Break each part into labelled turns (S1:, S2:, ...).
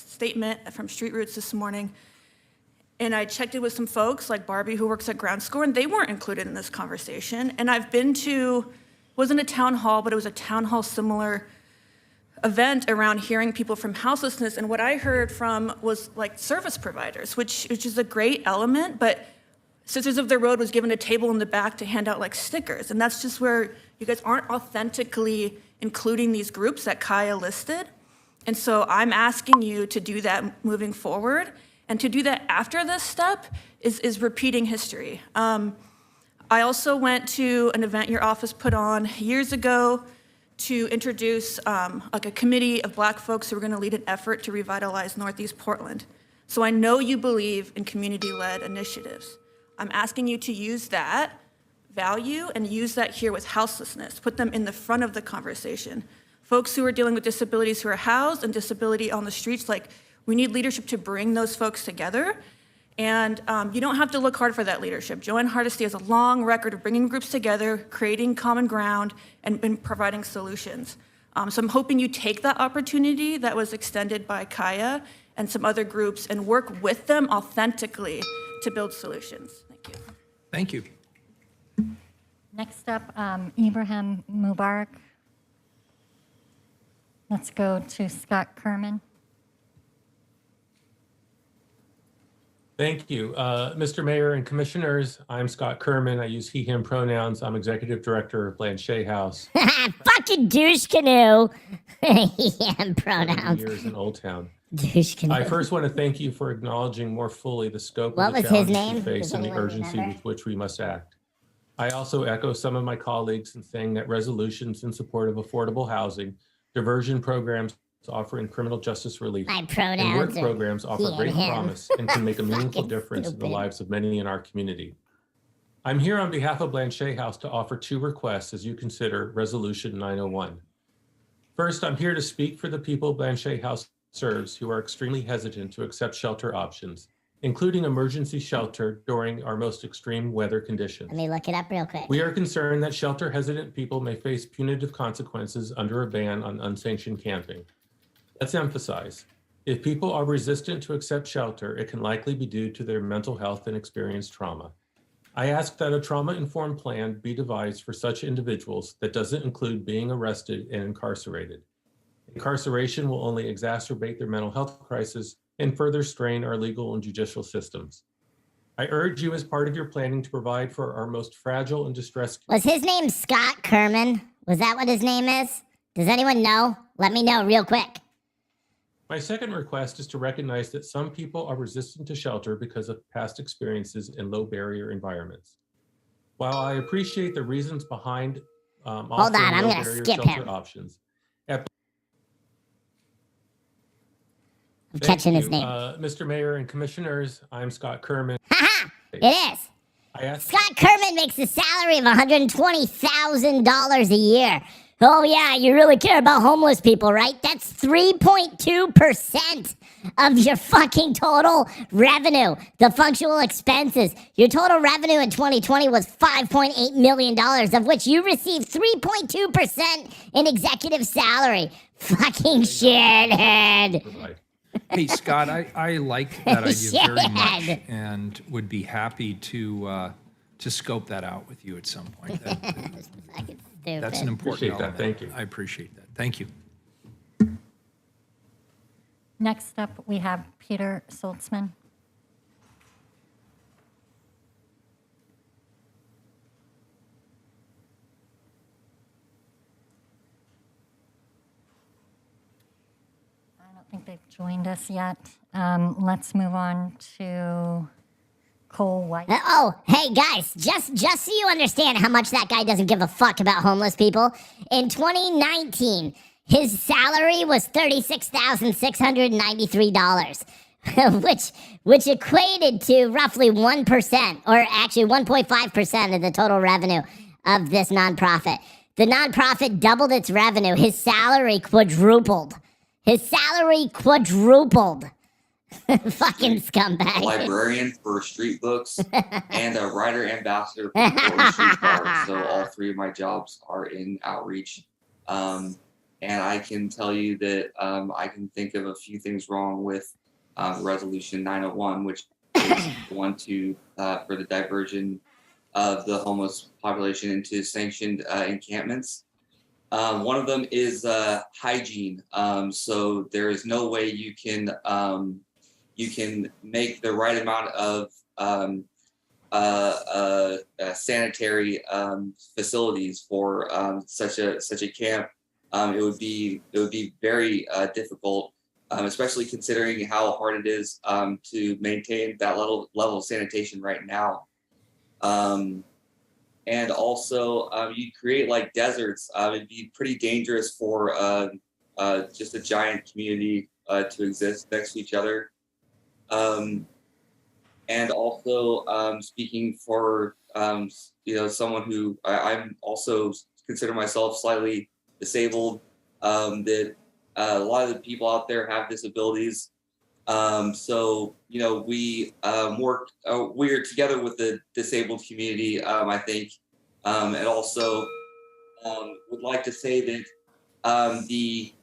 S1: statement from Street Roots this morning, and I checked it with some folks like Barbie who works at Ground Score, and they weren't included in this conversation. And I've been to, wasn't a town hall, but it was a town hall similar event around hearing people from houselessness, and what I heard from was like service providers, which is a great element, but Sisters of the Road was given a table in the back to hand out like stickers, and that's just where you guys aren't authentically including these groups that Kaya listed. And so I'm asking you to do that moving forward, and to do that after this step is repeating history. I also went to an event your office put on years ago to introduce like a committee of Black folks who were gonna lead an effort to revitalize Northeast Portland. So I know you believe in community-led initiatives. I'm asking you to use that value and use that here with houselessness. Put them in the front of the conversation. Folks who are dealing with disabilities who are housed and disability on the streets, like we need leadership to bring those folks together. And you don't have to look hard for that leadership. Joanne Hardesty has a long record of bringing groups together, creating common ground, and providing solutions. So I'm hoping you take that opportunity that was extended by Kaya and some other groups and work with them authentically to build solutions. Thank you.
S2: Thank you.
S3: Next up, Ibrahim Mubarak. Let's go to Scott Kerman.
S4: Thank you. Mr. Mayor and Commissioners, I'm Scott Kerman. I use he, him pronouns. I'm Executive Director of Blanchet House.
S5: Fucking douche canoe. Yeah, pronouns.
S4: Years in Old Town.
S5: Douche canoe.
S4: I first want to thank you for acknowledging more fully the scope
S5: What
S4: of the
S5: was his
S4: challenges
S5: name?
S4: we face
S5: Does
S4: and the
S5: anyone
S4: urgency
S5: remember?
S4: with which we must act. I also echo some of my colleagues in saying that resolutions in support of affordable housing, diversion programs offering criminal justice relief,
S5: My
S4: and
S5: pronouns
S4: work
S5: are
S4: programs offer
S5: he and
S4: great
S5: him.
S4: promise and can make a meaningful
S5: Fucking
S4: difference in the
S5: stupid.
S4: lives of many in our community. I'm here on behalf of Blanchet House to offer two requests as you consider Resolution 901. First, I'm here to speak for the people Blanchet House serves who are extremely hesitant to accept shelter options, including emergency shelter during our most extreme weather conditions.
S5: Let me look it up real quick.
S4: We are concerned that shelter hesitant people may face punitive consequences under a ban on unsanctioned camping. Let's emphasize, if people are resistant to accept shelter, it can likely be due to their mental health and experienced trauma. I ask that a trauma-informed plan be devised for such individuals that doesn't include being arrested and incarcerated. Incarceration will only exacerbate their mental health crisis and further strain our legal and judicial systems. I urge you as part of your planning to provide for our most fragile and distressed.
S5: Was his name Scott Kerman? Was that what his name is? Does anyone know? Let me know real quick.
S4: My second request is to recognize that some people are resistant to shelter because of past experiences in low barrier environments. While I appreciate the reasons behind
S5: Hold
S4: offering
S5: on, I'm
S4: low
S5: gonna
S4: barrier
S5: skip
S4: shelter
S5: him.
S4: options.
S5: I'm
S4: Thank
S5: catching his
S4: you.
S5: name.
S4: Mr. Mayor and Commissioners, I'm Scott Kerman.
S5: Haha! It is.
S4: I ask
S5: Scott Kerman makes a salary of $120,000 a year. Oh yeah, you really care about homeless people, right? That's 3.2% of your fucking total revenue. The functional expenses. Your total revenue in 2020 was $5.8 million, of which you received 3.2% in executive salary. Fucking shithead.
S4: provide.
S2: Hey, Scott, I like that idea very much
S5: Shit.
S2: and would be happy to scope that out with you at some point.
S5: Fucking stupid.
S2: That's an important
S4: Appreciate that.
S2: element.
S4: Thank you.
S2: I appreciate that. Thank you.
S3: Next up, we have Peter Soltzman. I don't think they've joined us yet. Let's move on to Cole White.
S5: Oh, hey guys, just so you understand how much that guy doesn't give a fuck about homeless people. In 2019, his salary was $36,693, which equated to roughly 1%, or actually 1.5% of the total revenue of this nonprofit. The nonprofit doubled its revenue. His salary quadrupled. Fucking scumbag.
S6: A librarian for street books and a writer ambassador for Portland Street Art. So all three of my jobs are in outreach. And I can tell you that I can think of a few things wrong with Resolution 901, which is the one for the diversion of the homeless population into sanctioned encampments. One of them is hygiene. So there is no way you can make the right amount of sanitary facilities for such a camp. It would be very difficult, especially considering how hard it is to maintain that level of sanitation right now. And also, you create like deserts. It'd be pretty dangerous for just a giant community to exist next to each other. And also, speaking for someone who I'm also consider myself slightly disabled, that a lot of the people out there have disabilities. So we we're together with the disabled community, I think, and also would like to say that the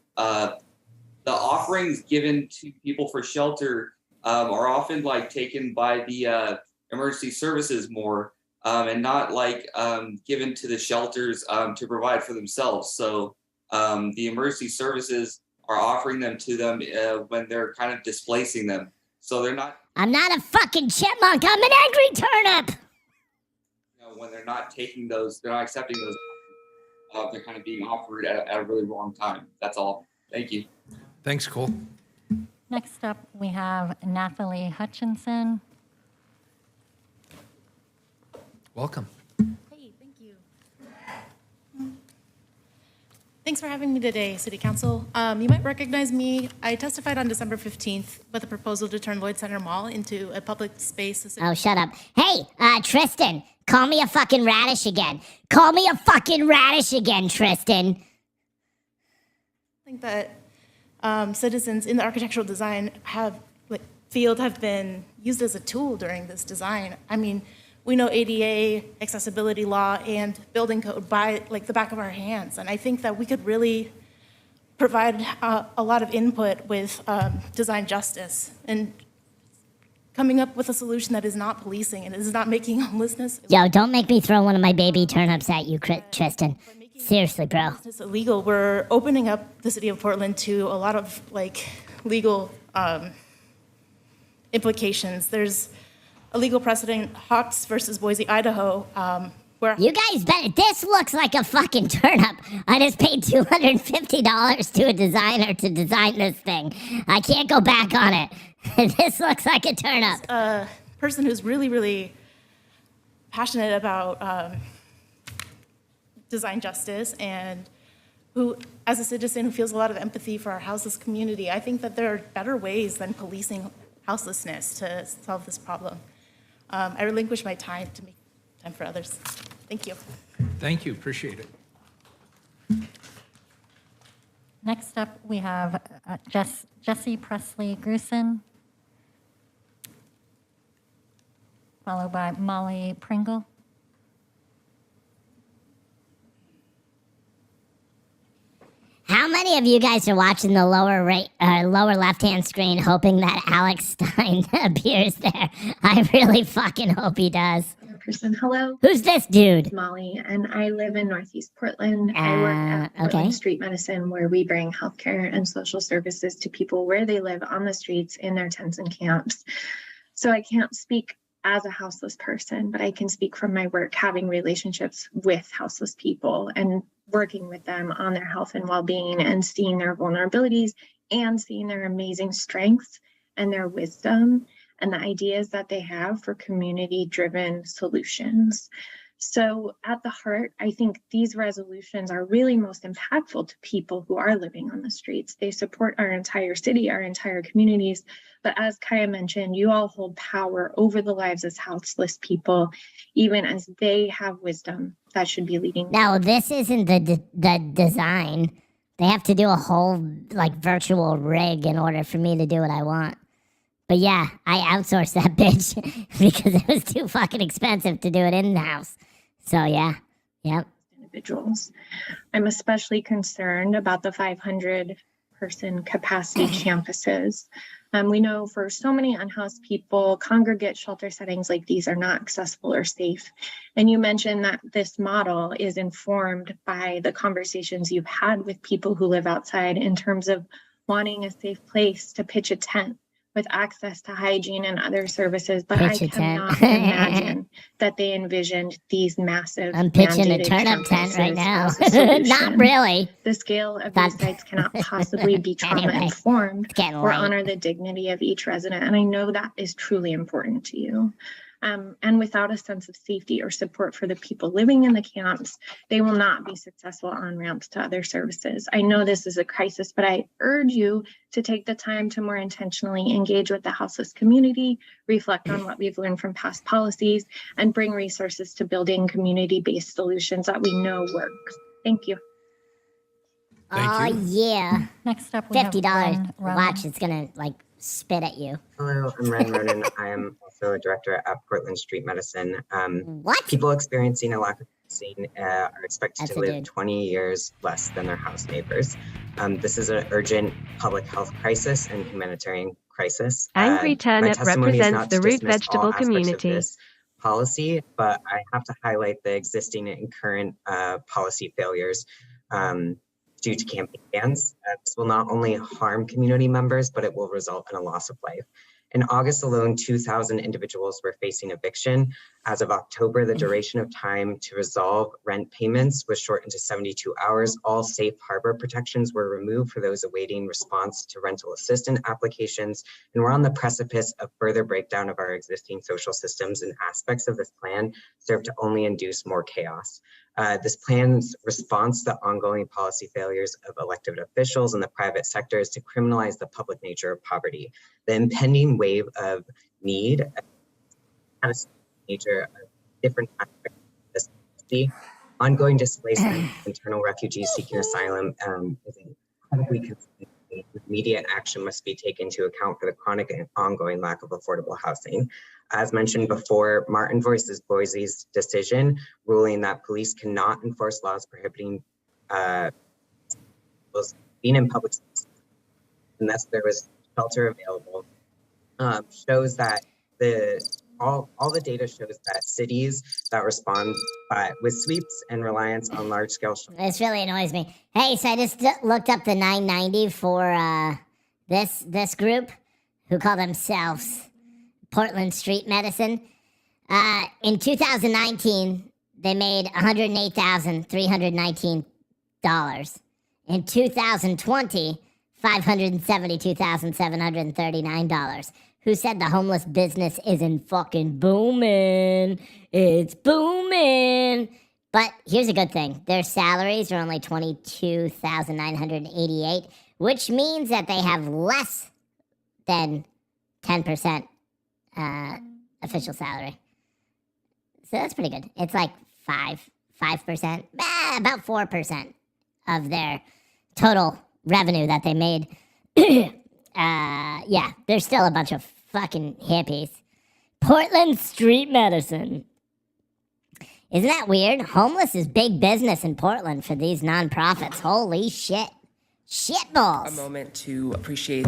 S6: offerings given to people for shelter are often like taken by the emergency services more, and not like given to the shelters to provide for themselves. So the emergency services are offering them to them when they're kind of displacing them. So they're not.
S5: I'm not a fucking chipmunk. I'm an angry turnip.
S6: When they're not taking those, they're not accepting those. They're kind of being offered at a really wrong time. That's all. Thank you.
S2: Thanks, Cole.
S3: Next up, we have Nathalie Hutchinson.
S2: Welcome.
S7: Hey, thank you. Thanks for having me today, City Council. You might recognize me. I testified on December 15th with a proposal to turn Lloyd Center Mall into a public space.
S5: Oh, shut up. Hey, Tristan, call me a fucking radish again. Call me a fucking radish again, Tristan.
S7: I think that citizens in the architectural design field have been used as a tool during this design. I mean, we know ADA, accessibility law, and building code by like the back of our hands. And I think that we could really provide a lot of input with design justice and coming up with a solution that is not policing and is not making homelessness.
S5: Yo, don't make me throw one of my baby turnips at you, Tristan. Seriously, bro.
S7: It's illegal. We're opening up the city of Portland to a lot of like legal implications. There's a legal precedent, Hawks versus Boise, Idaho, where
S5: You guys this looks like a fucking turnip. I just paid $250 to a designer to design this thing. I can't go back on it. This looks like a turnip.
S7: a person who's really, really passionate about design justice and who, as a citizen who feels a lot of empathy for our houseless community, I think that there are better ways than policing houselessness to solve this problem. I relinquish my time to make time for others. Thank you.
S2: Thank you. Appreciate it.
S3: Next up, we have Jesse Presley Grusin, followed by Molly Pringle.
S5: How many of you guys are watching the lower left-hand screen hoping that Alex Stein appears there? I really fucking hope he does.
S8: Person. Hello.
S5: Who's this dude?
S8: Molly, and I live in Northeast Portland. I work at Portland Street Medicine, where we bring healthcare and social services to people where they live on the streets in their tents and camps. So I can't speak as a houseless person, but I can speak from my work having relationships with houseless people and working with them on their health and well-being and seeing their vulnerabilities and seeing their amazing strengths and their wisdom and the ideas that they have for community-driven solutions. So at the heart, I think these resolutions are really most impactful to people who are living on the streets. They support our entire city, our entire communities. But as Kaya mentioned, you all hold power over the lives of houseless people, even as they have wisdom that should be leading.
S5: No, this isn't the design. They have to do a whole like virtual rig in order for me to do what I want. But yeah, I outsourced that bitch because it was too fucking expensive to do it in the house. So yeah, yep.
S8: individuals. I'm especially concerned about the 500-person capacity campuses. We know for so many unhoused people, congregate shelter settings like these are not accessible or safe. And you mentioned that this model is informed by the conversations you've had with people who live outside in terms of wanting a safe place to pitch a tent with access to hygiene and other services, but I cannot imagine that they envisioned these massive
S5: I'm pitching a
S8: mandated
S5: turnip tent right
S8: campuses
S5: now.
S8: as a solution.
S5: Not really.
S8: The scale of these sites cannot possibly be trauma-informed or honor the dignity of each resident, and I know that is truly important to you. And without a sense of safety or support for the people living in the camps, they will not be successful on ramps to other services. I know this is a crisis, but I urge you to take the time to more intentionally engage with the houseless community, reflect on what we've learned from past policies, and bring resources to building community-based solutions that we know work. Thank you.
S5: Oh, yeah.
S3: Next up, we have
S5: $50.
S3: Ren Ronan.
S5: Watch, it's gonna like spit at you.
S9: Hello, I'm Ren Ronan. I am also a director at Portland Street Medicine.
S5: What?
S9: People experiencing a lack of housing are expected
S5: That's
S9: to
S5: a
S9: live
S5: dude.
S9: 20 years less than their house neighbors. This is an urgent public health crisis and humanitarian crisis.
S10: Angry
S9: My
S10: Turnip
S9: testimony is
S10: represents
S9: not to
S10: the root
S9: dismiss all
S10: vegetable
S9: aspects of
S10: community.
S9: this policy, but I have to highlight the existing and current policy failures due to campaign bans. This will not only harm community members, but it will result in a loss of life. In August alone, 2,000 individuals were facing eviction. As of October, the duration of time to resolve rent payments was shortened to 72 hours. All safe harbor protections were removed for those awaiting response to rental assistance applications. And we're on the precipice of further breakdown of our existing social systems, and aspects of this plan serve to only induce more chaos. This plan's response to ongoing policy failures of elected officials and the private sector is to criminalize the public nature of poverty. The impending wave of need has nature of different aspects of this policy. Ongoing displacement, internal refugees seeking asylum is incredibly concerning. Immediate action must be taken to account for the chronic and ongoing lack of affordable housing. As mentioned before, Martin versus Boise's decision ruling that police cannot enforce laws prohibiting being in public spaces unless there was shelter available shows that all the data shows that cities that respond with sweeps and reliance on large-scale shelter.
S5: This really annoys me. Hey, so I just looked up the 990 for this group who call themselves Portland Street Medicine. In 2019, they made $108,319. In 2020, $572,739. Who said the homeless business isn't fucking booming? It's booming. But here's a good thing. Their salaries are only $22,988, which means that they have less than 10% official salary. So that's pretty good. It's like 5%, about 4% of their total revenue that they made. Yeah, there's still a bunch of fucking hippies. Portland Street Medicine. Isn't that weird? Homeless is big business in Portland for these nonprofits. Holy shit. Shitballs.
S11: A moment to appreciate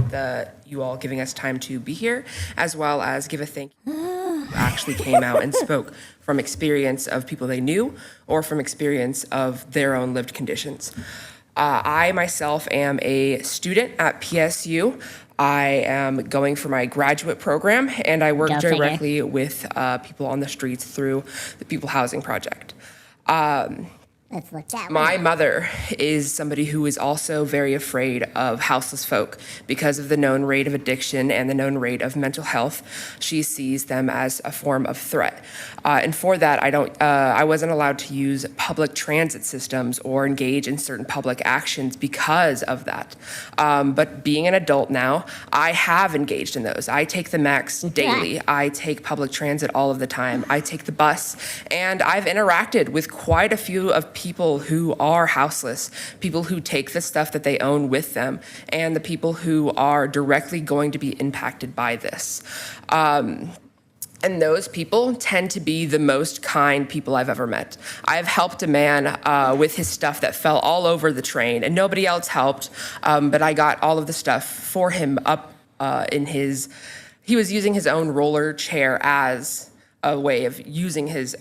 S11: you all giving us time to be here, as well as give a thank you who actually came out and spoke from experience of people they knew or from experience of their own lived conditions. I myself am a student at PSU. I am going for my graduate program, and I work directly with people on the streets through the People Housing Project.
S5: Let's look that
S11: My mother is somebody who is also very afraid of houseless folk because of the known rate of addiction and the known rate of mental health. She sees them as a form of threat. And for that, I wasn't allowed to use public transit systems or engage in certain public actions because of that. But being an adult now, I have engaged in those. I take the Max daily. I take public transit all of the time. I take the bus, and I've interacted with quite a few of people who are houseless, people who take the stuff that they own with them, and the people who are directly going to be impacted by this. And those people tend to be the most kind people I've ever met. I've helped a man with his stuff that fell all over the train, and nobody else helped, but I got all of the stuff for him up in his. He was using his own roller chair as a way of moving his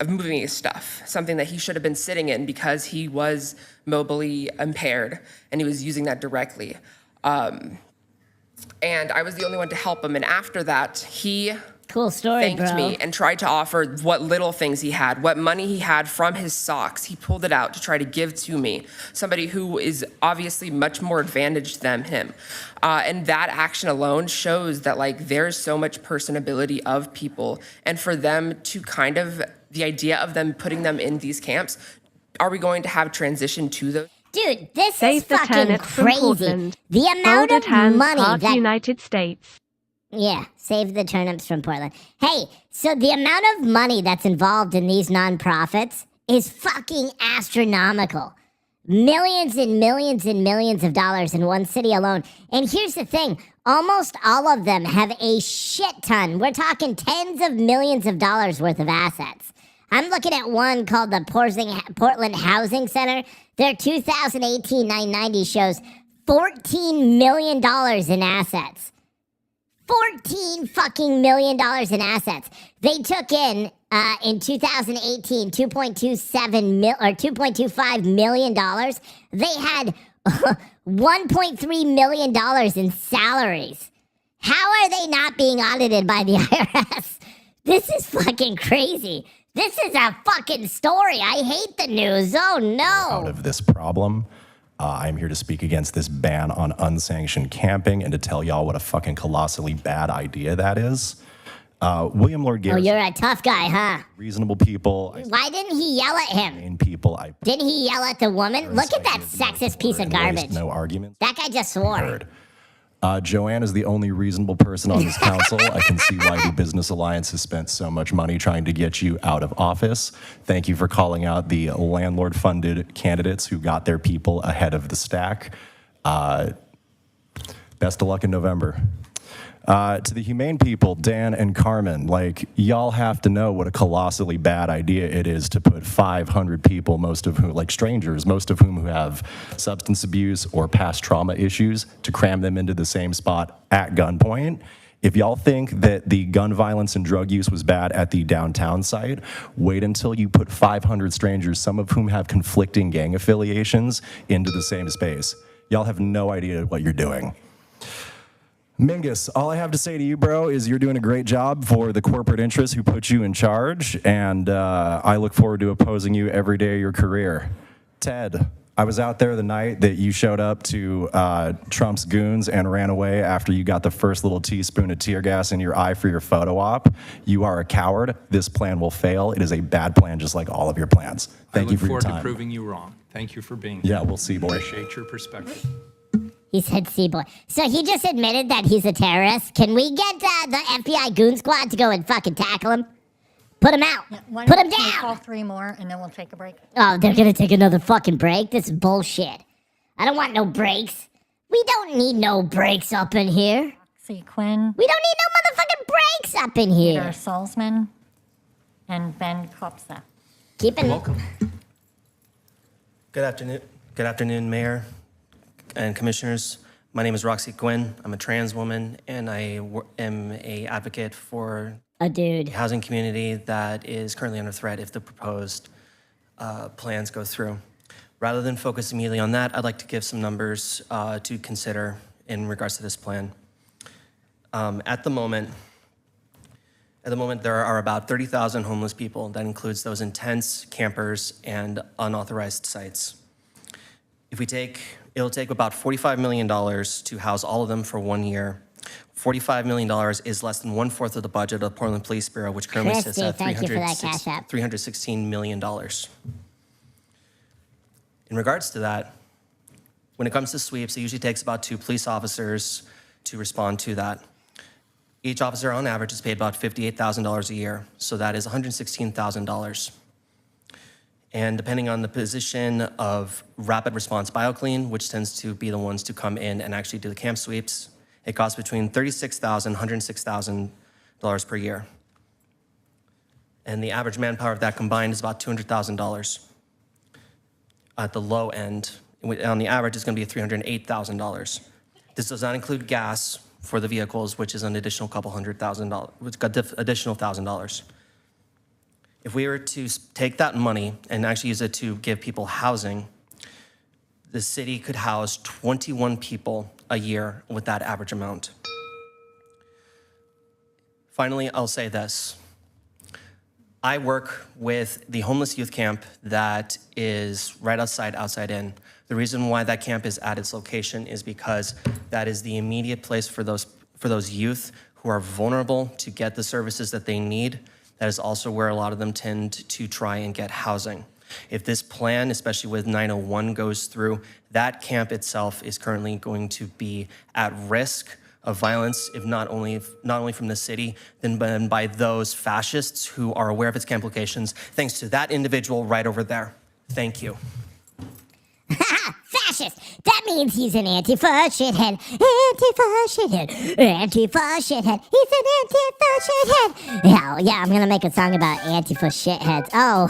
S11: stuff, something that he should have been sitting in because he was mobily impaired, and he was using that directly. And I was the only one to help him, and after that, he
S5: Cool story,
S11: thanked
S5: bro.
S11: me and tried to offer what little things he had, what money he had from his socks. He pulled it out to try to give to me, somebody who is obviously much more advantaged than him. And that action alone shows that like there's so much personability of people, and for them to kind of, the idea of them putting them in these camps, are we going to have transition to those?
S5: Dude, this
S10: Save
S5: is
S10: the
S5: fucking
S10: turnips from
S5: crazy.
S10: Portland.
S5: The amount
S10: Folded
S5: of
S10: hands,
S5: money
S10: heart
S5: that
S10: United States.
S5: Yeah, save the turnips from Portland. Hey, so the amount of money that's involved in these nonprofits is fucking astronomical. Millions and millions and millions of dollars in one city alone. And here's the thing, almost all of them have a shit ton. We're talking tens of millions of dollars worth of assets. I'm looking at one called the Portland Housing Center. Their 2018 990 shows $14 million in assets. $14 million in assets. They took in 2018 $2.25 million. They had $1.3 million in salaries. How are they not being audited by the IRS? This is fucking crazy. This is a fucking story. I hate the news. Oh no.
S12: Out of this problem. I'm here to speak against this ban on unsanctioned camping and to tell y'all what a fucking colossally bad idea that is. William Lord
S5: Oh,
S12: Garrison.
S5: you're a tough guy, huh?
S12: Reasonable people.
S5: Why didn't he yell at him?
S12: People.
S5: Didn't he yell at the woman? Look at that sexist piece of garbage.
S12: No argument.
S5: That guy just swore.
S12: Heard. Joanne is the only reasonable person on this council. I can see why the Business Alliance has spent so much money trying to get you out of office. Thank you for calling out the landlord-funded candidates who got their people ahead of the stack. Best of luck in November. To the humane people, Dan and Carmen, like, y'all have to know what a colossally bad idea it is to put 500 people, most of whom, like strangers, most of whom who have substance abuse or past trauma issues, to cram them into the same spot at gunpoint. If y'all think that the gun violence and drug use was bad at the downtown site, wait until you put 500 strangers, some of whom have conflicting gang affiliations, into the same space. Y'all have no idea what you're doing. Mingus, all I have to say to you, bro, is you're doing a great job for the corporate interests who put you in charge, and I look forward to opposing you every day of your career. Ted, I was out there the night that you showed up to Trump's goons and ran away after you got the first little teaspoon of tear gas in your eye for your photo op. You are a coward. This plan will fail. It is a bad plan, just like all of your plans. Thank you for your
S2: I look forward
S12: time.
S2: to proving you wrong. Thank you for being here.
S12: Yeah, we'll see, boy.
S2: Appreciate your perspective.
S5: He said C-boy. So he just admitted that he's a terrorist. Can we get the FBI goon squad to go and fucking tackle him? Put him out.
S3: Why
S5: Put
S3: don't
S5: him
S3: we
S5: down.
S3: call 3 more and then we'll take a break.
S5: Oh, they're gonna take another fucking break? This is bullshit. I don't want no breaks. We don't need no breaks up in here.
S3: See Quinn,
S5: We don't need no motherfucking breaks up in
S3: Peter
S5: here.
S3: Salzman, and Ben Kopsa.
S5: Keeping
S2: Welcome.
S13: Good afternoon. Good afternoon, Mayor and Commissioners. My name is Roxy Gwynn. I'm a trans woman, and I am a advocate for
S5: a dude.
S13: a housing community that is currently under threat if the proposed plans go through. Rather than focus immediately on that, I'd like to give some numbers to consider in regards to this plan. At the moment, there are about 30,000 homeless people. That includes those in tents, campers, and unauthorized sites. It'll take about $45 million to house all of them for 1 year. $45 million is less than 1/4 of the budget of the Portland Police Bureau, which currently sits
S5: Christy,
S13: at
S5: thank you for that cash app.
S13: $316 million. In regards to that, when it comes to sweeps, it usually takes about 2 police officers to respond to that. Each officer on average is paid about $58,000 a year, so that is $116,000. And depending on the position of rapid response BioClean, which tends to be the ones to come in and actually do the camp sweeps, it costs between $36,000 and $106,000 per year. And the average manpower of that combined is about $200,000. At the low end, on the average, it's going to be $308,000. This does not include gas for the vehicles, which is an additional couple $100,000, which got additional $1,000. If we were to take that money and actually use it to give people housing, the city could house 21 people a year with that average amount. Finally, I'll say this. I work with the homeless youth camp that is right outside in. The reason why that camp is at its location is because that is the immediate place for those youth who are vulnerable to get the services that they need. That is also where a lot of them tend to try and get housing. If this plan, especially with 901, goes through, that camp itself is currently going to be at risk of violence, if not only from the city, then by those fascists who are aware of its camp locations, thanks to that individual right over there. Thank you.
S5: Fascist! That means he's an Antifa shithead. Antifa shithead. Antifa shithead. He's an Antifa shithead. Yeah, I'm gonna make a song about Antifa shitheads. Oh,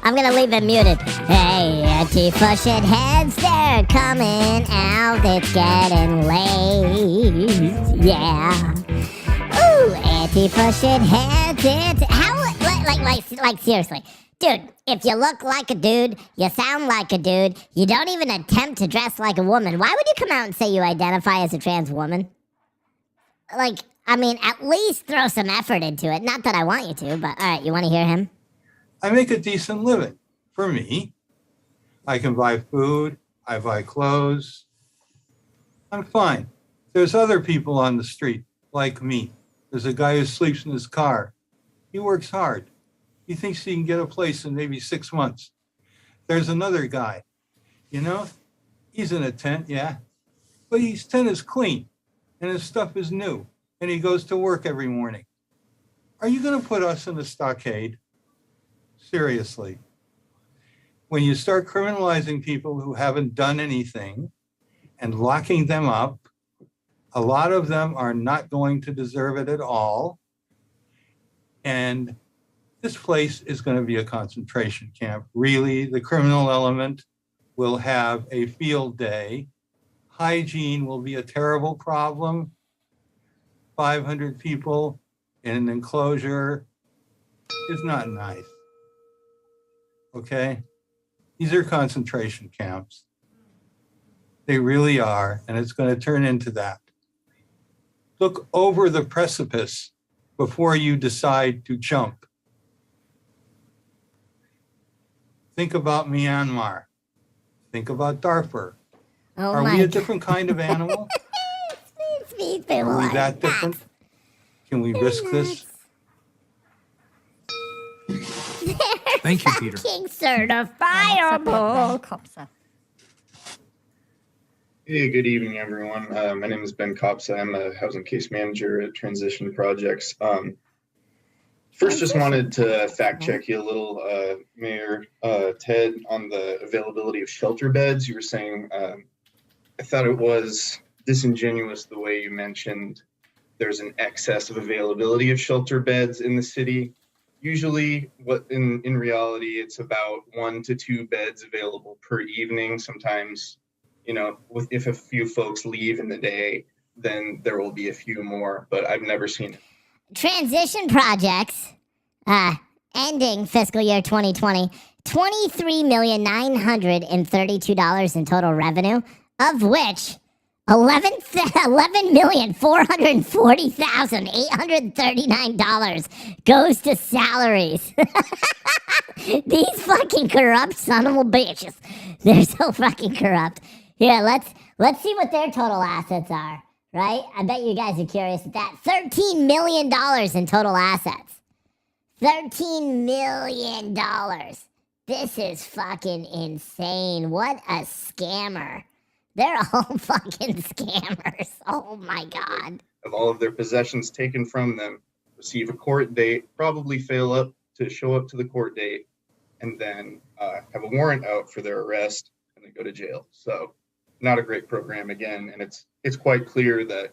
S5: I'm gonna leave it muted. Hey, Antifa shitheads, they're coming out. It's getting late. Yeah. Ooh, Antifa shitheads. It's how like seriously. Dude, if you look like a dude, you sound like a dude, you don't even attempt to dress like a woman, why would you come out and say you identify as a trans woman? Like, I mean, at least throw some effort into it. Not that I want you to, but all right, you want to hear him?
S10: I make a decent living for me. I can buy food, I buy clothes. I'm fine. There's other people on the street like me. There's a guy who sleeps in his car. He works hard. He thinks he can get a place in maybe 6 months. There's another guy, he's in a tent, yeah, but his tent is clean and his stuff is new and he goes to work every morning. Are you going to put us in a stockade? Seriously. When you start criminalizing people who haven't done anything and locking them up, a lot of them are not going to deserve it at all. And this place is going to be a concentration camp. Really, the criminal element will have a field day. Hygiene will be a terrible problem. 500 people in an enclosure is not nice. Okay? These are concentration camps. They really are, and it's going to turn into that. Look over the precipice before you decide to jump. Think about Myanmar. Think about Darfur.
S5: Oh
S10: Are
S5: my
S10: we a
S5: God.
S10: different kind of animal? Are we that different? Can we risk this?
S2: Thank you, Peter.
S5: King certifiable.
S14: Hey, good evening, everyone. My name is Ben Kopsa. I'm a housing case manager at Transition Projects. First, just wanted to fact check you a little, Mayor Ted, on the availability of shelter beds. You were saying, I thought it was disingenuous the way you mentioned there's an excess of availability of shelter beds in the city. Usually, in reality, it's about 1 to 2 beds available per evening. Sometimes, if a few folks leave in the day, then there will be a few more, but I've never seen it.
S5: Transition projects, ending fiscal year 2020, $23,932 in total revenue, of which $11,440,839 goes to salaries. These fucking corrupt son of a bitches. They're so fucking corrupt. Here, let's see what their total assets are, right? I bet you guys are curious at that. $13 million in total assets. $13 million. This is fucking insane. What a scammer. They're all fucking scammers. Oh my God.
S14: Have all of their possessions taken from them, receive a court date, probably fail up to show up to the court date, and then have a warrant out for their arrest and then go to jail. So not a great program again. And it's quite clear that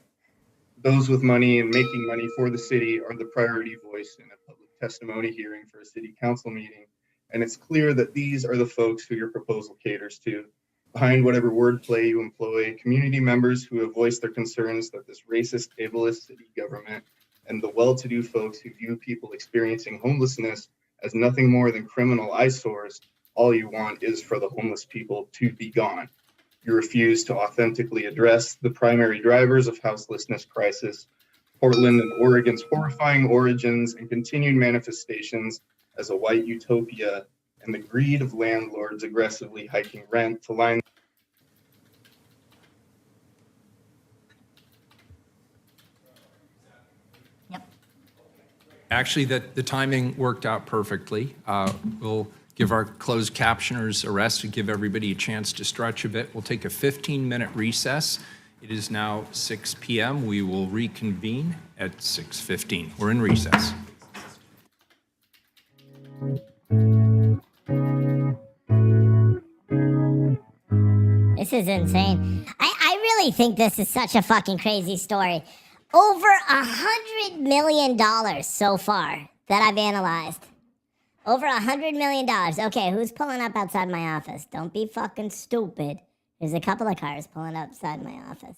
S14: Those with money and making money for the city are the priority voice in a public testimony hearing for a city council meeting. And it's clear that these are the folks who your proposal caters to. Behind whatever wordplay you employ, community members who have voiced their concerns that this racist, ableist city government and the well-to-do folks who view people experiencing homelessness as nothing more than criminal eyesores, all you want is for the homeless people to be gone. You refuse to authentically address the primary drivers of houselessness crisis, Portland and Oregon's horrifying origins and continued manifestations as a white utopia, and the greed of landlords aggressively hiking rent to line.
S2: Actually, the timing worked out perfectly. We'll give our closed captioners a rest to give everybody a chance to stretch a bit. We'll take a 15-minute recess. It is now 6 p.m. We will reconvene at 6:15. We're in recess.
S5: This is insane. I really think this is such a fucking crazy story. Over $100 million so far that I've analyzed. Over $100 million. Okay, who's pulling up outside my office? Don't be fucking stupid. There's a couple of cars pulling up outside my office.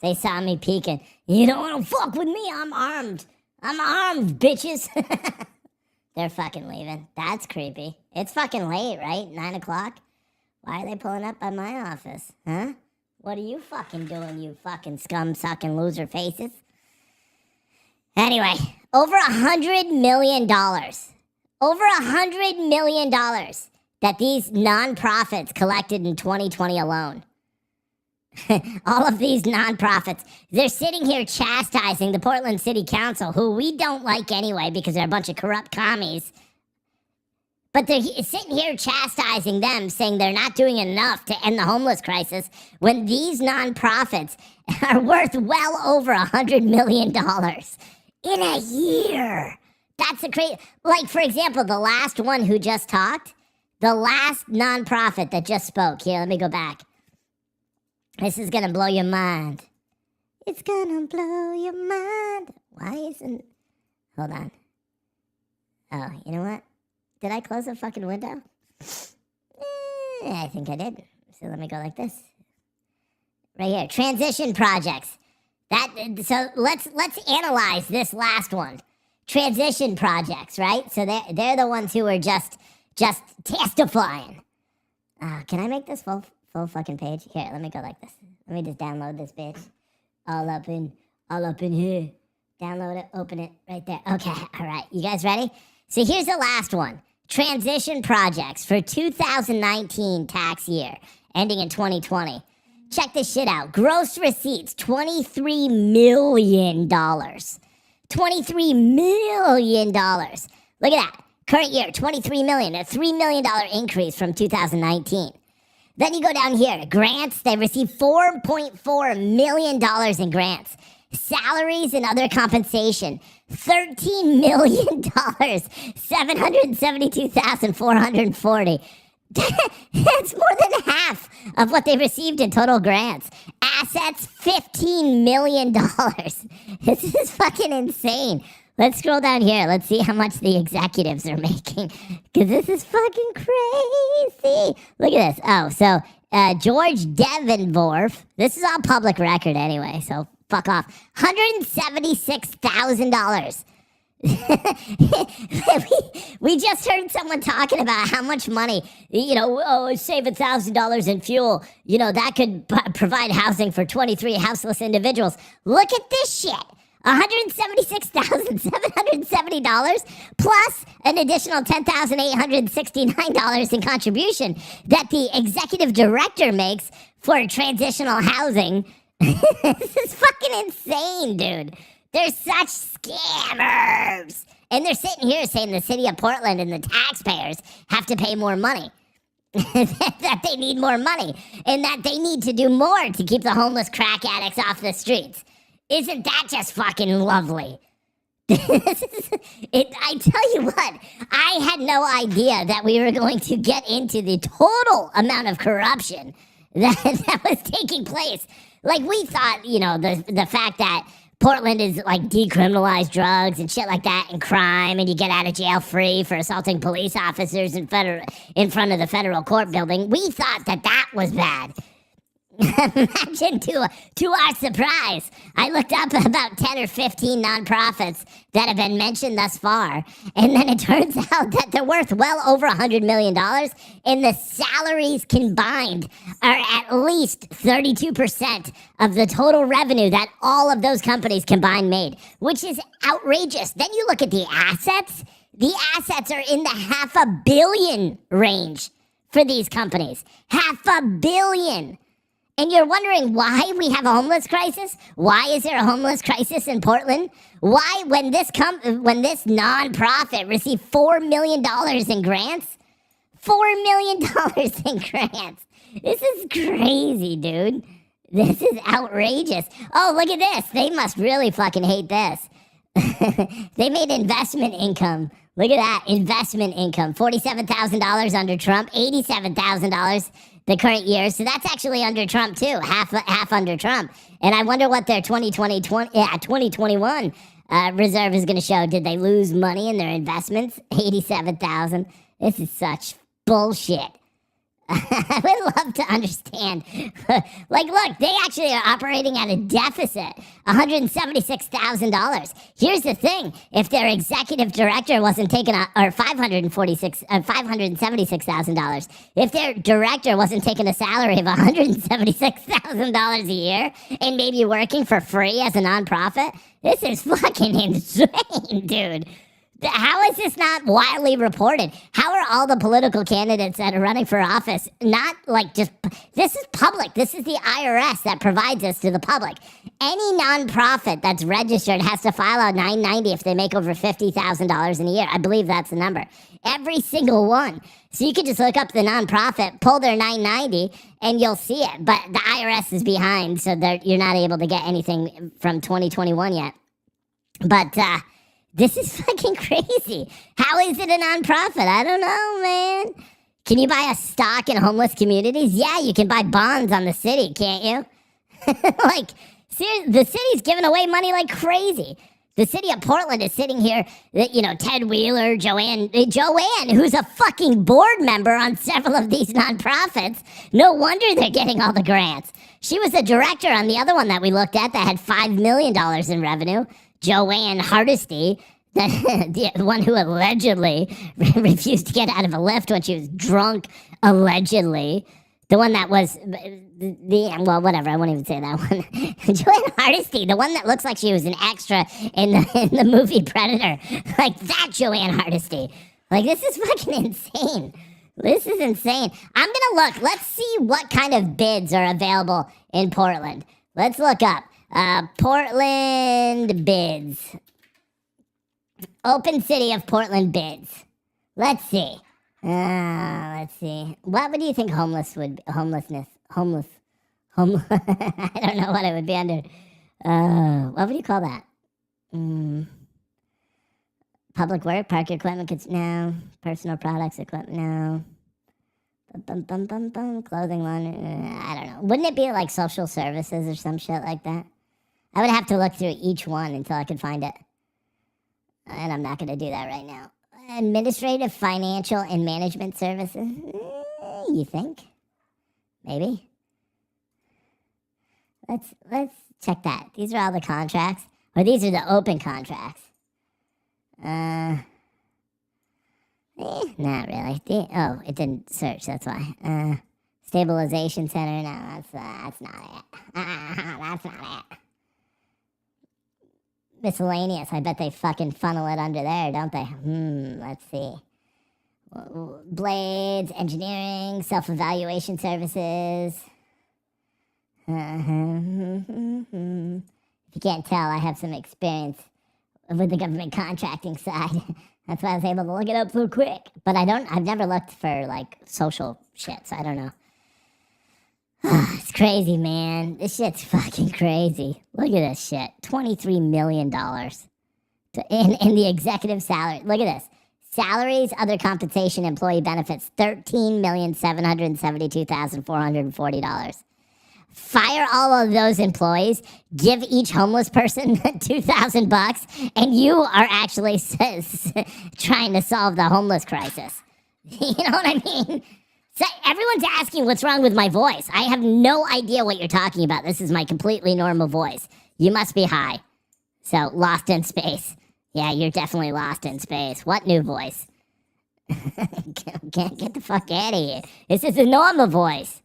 S5: They saw me peeking. You don't want to fuck with me. I'm armed. I'm armed, bitches. They're fucking leaving. That's creepy. It's fucking late, right? 9 o'clock? Why are they pulling up by my office? Huh? What are you fucking doing, you fucking scum-sucking loser faces? Anyway, over $100 million. Over $100 million that these nonprofits collected in 2020 alone. All of these nonprofits, they're sitting here chastising the Portland City Council, who we don't like anyway because they're a bunch of corrupt commies. But they're sitting here chastising them, saying they're not doing enough to end the homeless crisis when these nonprofits are worth well over $100 million in a year. That's a crazy... Like, for example, the last one who just talked, the last nonprofit that just spoke. Here, let me go back. This is gonna blow your mind. It's gonna blow your mind. Why isn't... Hold on. Oh, you know what? Did I close the fucking window? I think I did. So let me go like this. Right here. Transition projects. So let's analyze this last one. Transition projects, right? So they're the ones who are just testifying. Can I make this full fucking page? Here, let me go like this. Let me just download this bitch. All up in here. Download it, open it, right there. Okay, all right. You guys ready? So here's the last one. Transition projects for 2019 tax year, ending in 2020. Check this shit out. Gross receipts, $23 million. $23 million. Look at that. Current year, $23 million. A $3 million increase from 2019. Then you go down here. Grants, they receive $4.4 million in grants. Salaries and other compensation, $13 million, $772,440. That's more than half of what they received in total grants. Assets, $15 million. This is fucking insane. Let's scroll down here. Let's see how much the executives are making. Because this is fucking crazy. Look at this. Oh, so George Devenvorf. This is all public record anyway, so fuck off. $176,000. we just heard someone talking about how much money, save $1,000 in fuel. That could provide housing for 23 houseless individuals. Look at this shit. $176,770 plus an additional $10,869 in contribution that the executive director makes for transitional housing. This is fucking insane, dude. They're such scammers. And they're sitting here saying the city of Portland and the taxpayers have to pay more money. That they need more money. And that they need to do more to keep the homeless crack addicts off the streets. Isn't that just fucking lovely? I tell you what, I had no idea that we were going to get into the total amount of corruption that was taking place. Like, we thought, the fact that Portland is like decriminalized drugs and shit like that and crime, and you get out of jail free for assaulting police officers in front of the federal court building. We thought that was bad. Imagine to our surprise, I looked up about 10 or 15 nonprofits that have been mentioned thus far, and then it turns out that they're worth well over $100 million, and the salaries combined are at least 32% of the total revenue that all of those companies combined made, which is outrageous. Then you look at the assets. The assets are in the $500 million range for these companies. $500 million. And you're wondering why we have a homeless crisis? Why is there a homeless crisis in Portland? Why, when this nonprofit received $4 million in grants? $4 million in grants. This is crazy, dude. This is outrageous. Oh, look at this. They must really fucking hate this. They made investment income. Look at that. Investment income. $47,000 under Trump. $87,000 the current year. So that's actually under Trump too. Half under Trump. And I wonder what their 2021 reserve is going to show. Did they lose money in their investments? 87,000. This is such bullshit. I would love to understand. Like, look, they actually are operating at a deficit, $176,000. Here's the thing: if their executive director wasn't taking $576,000, if their director wasn't taking a salary of $176,000 a year and maybe working for free as a nonprofit, this is fucking insane, dude. How is this not widely reported? How are all the political candidates that are running for office not like just... This is public. This is the IRS that provides this to the public. Any nonprofit that's registered has to file a 990 if they make over $50,000 in a year. I believe that's the number. Every single one. So you can just look up the nonprofit, pull their 990, and you'll see it. But the IRS is behind, so you're not able to get anything from 2021 yet. But... this is fucking crazy. How is it a nonprofit? I don't know, man. Can you buy a stock in homeless communities? Yeah, you can buy bonds on the city, can't you? Like, seriously, the city's giving away money like crazy. The city of Portland is sitting here, Ted Wheeler, Joanne, who's a fucking board member on several of these nonprofits. No wonder they're getting all the grants. She was a director on the other one that we looked at that had $5 million in revenue. Joanne Hardesty, the one who allegedly refused to get out of a lift when she was drunk, allegedly. The one that was, well, whatever, I won't even say that one. Joanne Hardesty, the one that looks like she was an extra in the movie Predator. Like that Joanne Hardesty. Like, this is fucking insane. This is insane. I'm gonna look. Let's see what kind of bids are available in Portland. Let's look up. Portland bids. Open City of Portland bids. Let's see. Let's see. What do you think homelessness? I don't know what it would be under. What would you call that? Public work, park equipment, no. Personal products, equipment, no. Clothing, laundry, I don't know. Wouldn't it be like social services or some shit like that? I would have to look through each one until I could find it. And I'm not going to do that right now. Administrative, financial, and management services. You think? Maybe. Let's check that. These are all the contracts. Or these are the open contracts. Not really. It didn't search, that's why. Stabilization center, no, that's not it. That's not it. Miscellaneous, I bet they fucking funnel it under there, don't they? Let's see. Blades, engineering, self-evaluation services. If you can't tell, I have some experience with the government contracting side. That's why I was able to look it up so quick. But I've never looked for like social shit, so I don't know. It's crazy, man. This shit's fucking crazy. Look at this shit. $23 million in the executive salary. Look at this. Salaries, other compensation, employee benefits, $13,772,440. Fire all of those employees, give each homeless person $2,000, and you are actually trying to solve the homeless crisis. You know what I mean? So everyone's asking what's wrong with my voice. I have no idea what you're talking about. This is my completely normal voice. You must be high. So, lost in space. Yeah, you're definitely lost in space. What new voice? Can't get the fuck out of here. This is a normal voice.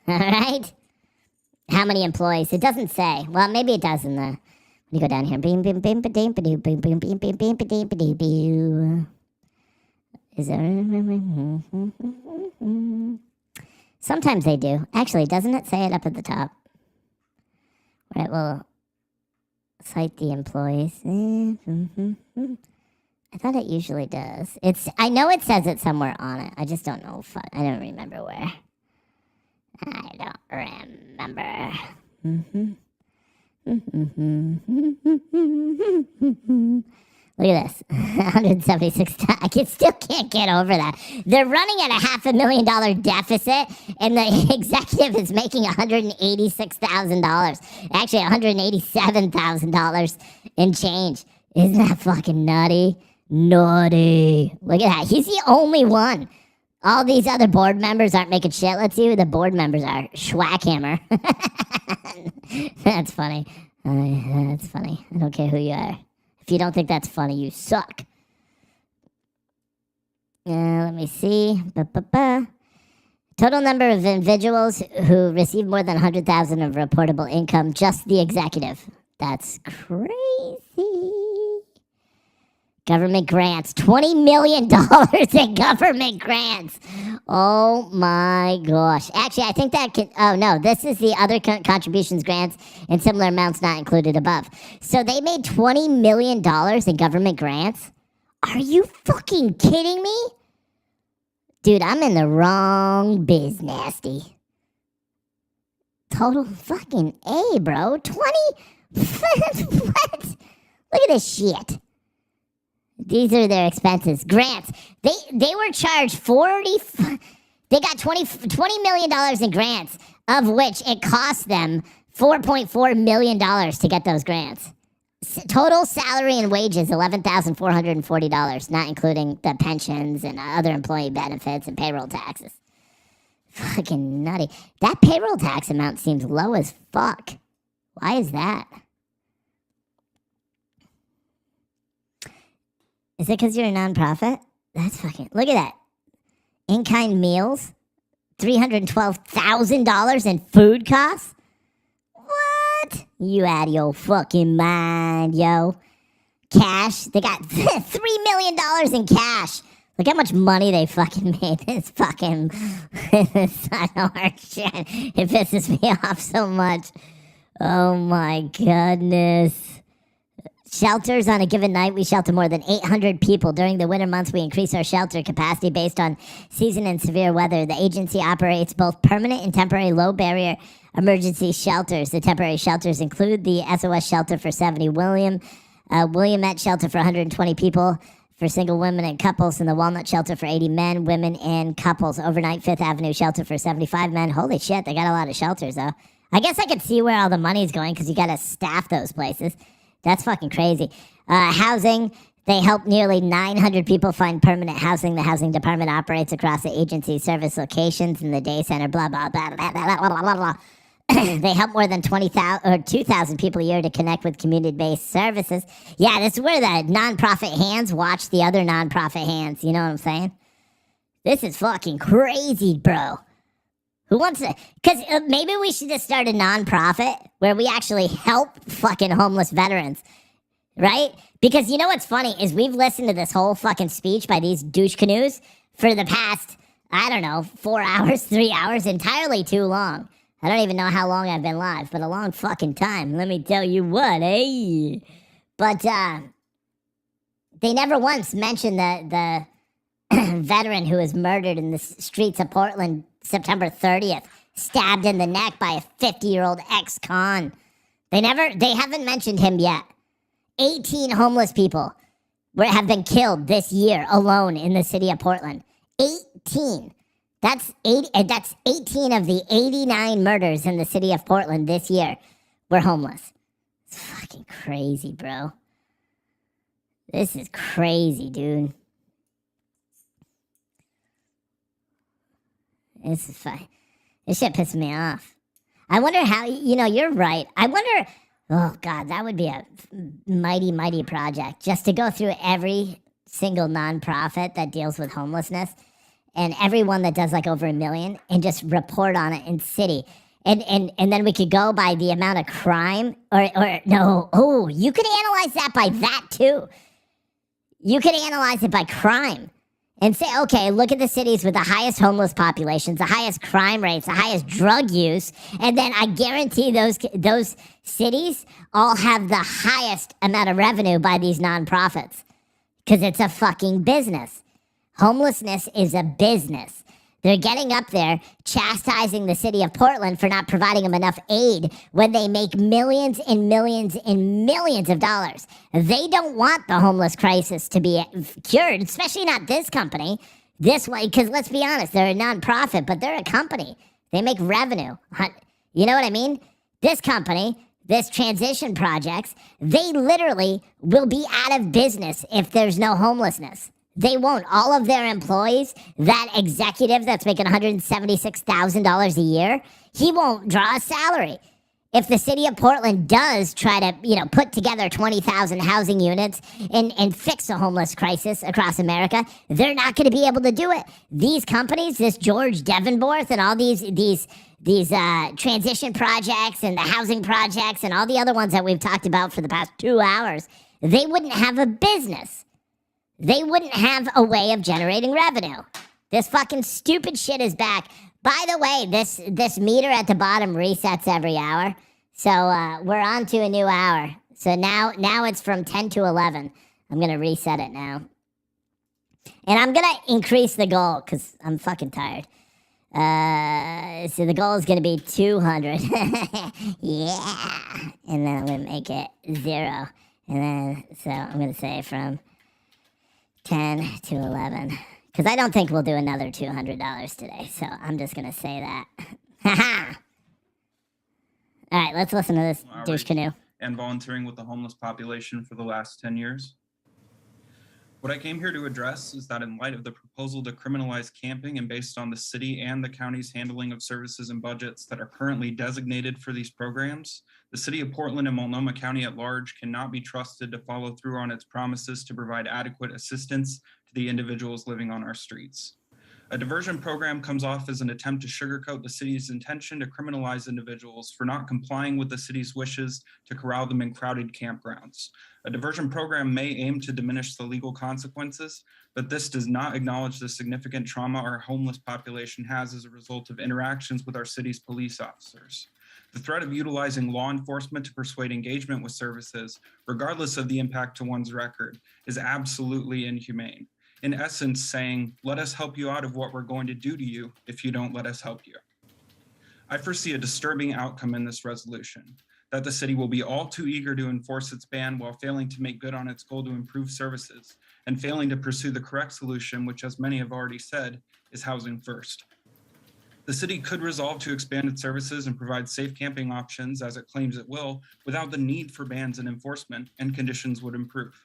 S5: All right? How many employees? It doesn't say. Well, maybe it does in the... When you go down here. Is there... Sometimes they do. Actually, doesn't it say it up at the top? Right, well... Cite the employees. I thought it usually does. I know it says it somewhere on it. I just don't know. I don't remember where. I don't remember. Look at this. 176. I still can't get over that. They're running at a $500,000 deficit, and the executive is making $186,000. Actually, $187,000 in change. Isn't that fucking nutty? Naughty. Look at that. He's the only one. All these other board members aren't making shit. Let's see who the board members are. Schwackhammer. That's funny. That's funny. I don't care who you are. If you don't think that's funny, you suck. Let me see. Total number of individuals who receive more than $100,000 of reportable income, just the executive. That's crazy. Government grants, $20 million in government grants. Oh my gosh. Actually, I think that can, oh no, this is the other contributions, grants, and similar amounts not included above. So they made $20 million in government grants? Are you fucking kidding me? Dude, I'm in the wrong business. Total fucking A, bro. 20? What? Look at this shit. These are their expenses. Grants. They were charged they got $20 million in grants, of which it cost them $4.4 million to get those grants. Total salary and wages, $11,440, not including the pensions and other employee benefits and payroll taxes. Fucking nutty. That payroll tax amount seems low as fuck. Why is that? Is it because you're a nonprofit? That's fucking... Look at that. In-kind meals. $312,000 in food costs? What? You out of your fucking mind, yo. Cash. They got $3 million in cash. Look how much money they fucking made. This fucking... It's not hard shit. It pisses me off so much. Oh my goodness. Shelters on a given night, we shelter more than 800 people. During the winter months, we increase our shelter capacity based on season and severe weather. The agency operates both permanent and temporary low-barrier emergency shelters. The temporary shelters include the SOS shelter for 70 Williamette shelter for 120 people for single women and couples, and the Walnut shelter for 80 men, women, and couples. Overnight, Fifth Avenue shelter for 75 men. Holy shit, they got a lot of shelters, though. I guess I could see where all the money's going because you got to staff those places. That's fucking crazy. Housing, they help nearly 900 people find permanent housing. The housing department operates across the agency's service locations in the day center, blah, blah, blah, blah, blah, blah, blah, blah. They help more than 2,000 people a year to connect with community-based services. Yeah, this is where the nonprofit hands watch the other nonprofit hands. You know what I'm saying? This is fucking crazy, bro. Who wants to... Because maybe we should just start a nonprofit where we actually help fucking homeless veterans, right? Because you know what's funny is we've listened to this whole fucking speech by these douche canoes for the past, I don't know, 4 hours, 3 hours, entirely too long. I don't even know how long I've been live, but a long fucking time. Let me tell you what, eh? But they never once mentioned the veteran who was murdered in the streets of Portland September 30th, stabbed in the neck by a 50-year-old ex-con. They haven't mentioned him yet. 18 homeless people have been killed this year alone in the city of Portland. 18. That's 18 of the 89 murders in the city of Portland this year were homeless. It's fucking crazy, bro. This is crazy, dude. This is fine. This shit pisses me off. I wonder how, you're right. I wonder, oh God, that would be a mighty, mighty project. Just to go through every single nonprofit that deals with homelessness and everyone that does like over 1 million and just report on it in city. And then we could go by the amount of crime or no. Oh, you could analyze that by that too. You could analyze it by crime. And say, okay, look at the cities with the highest homeless populations, the highest crime rates, the highest drug use, and then I guarantee those cities all have the highest amount of revenue by these nonprofits because it's a fucking business. Homelessness is a business. They're getting up there chastising the city of Portland for not providing them enough aid when they make millions and millions and millions of dollars. They don't want the homeless crisis to be cured, especially not this company. This way, because let's be honest, they're a nonprofit, but they're a company. They make revenue. You know what I mean? This company, this transition projects, they literally will be out of business if there's no homelessness. They won't. All of their employees, that executive that's making $176,000 a year, he won't draw a salary. If the city of Portland does try to, put together 20,000 housing units and fix a homeless crisis across America, they're not going to be able to do it. These companies, this George Devenborth and all these transition projects and the housing projects and all the other ones that we've talked about for the past 2 hours, they wouldn't have a business. They wouldn't have a way of generating revenue. This fucking stupid shit is back. By the way, this meter at the bottom resets every hour. So we're on to a new hour. So now it's from 10 to 11. I'm going to reset it now. And I'm going to increase the goal because I'm fucking tired. So the goal is going to be 200. Yeah. And then I'm going to make it 0. And then, so I'm going to say from 10 to 11. Because I don't think we'll do another $200 today. So I'm just going to say that. Ha All right, let's listen to this douche canoe.
S15: And volunteering with the homeless population for the last 10 years. What I came here to address is that in light of the proposal to criminalize camping and based on the city and the county's handling of services and budgets that are currently designated for these programs, the city of Portland and Multnomah County at large cannot be trusted to follow through on its promises to provide adequate assistance to the individuals living on our streets. A diversion program comes off as an attempt to sugarcoat the city's intention to criminalize individuals for not complying with the city's wishes to corral them in crowded campgrounds. A diversion program may aim to diminish the legal consequences, but this does not acknowledge the significant trauma our homeless population has as a result of interactions with our city's police officers. The threat of utilizing law enforcement to persuade engagement with services, regardless of the impact to one's record, is absolutely inhumane. In essence, saying, let us help you out of what we're going to do to you if you don't let us help you. I foresee a disturbing outcome in this resolution, that the city will be all too eager to enforce its ban while failing to make good on its goal to improve services and failing to pursue the correct solution, which, as many have already said, is housing first. The city could resolve to expand its services and provide safe camping options, as it claims it will, without the need for bans and enforcement, and conditions would improve.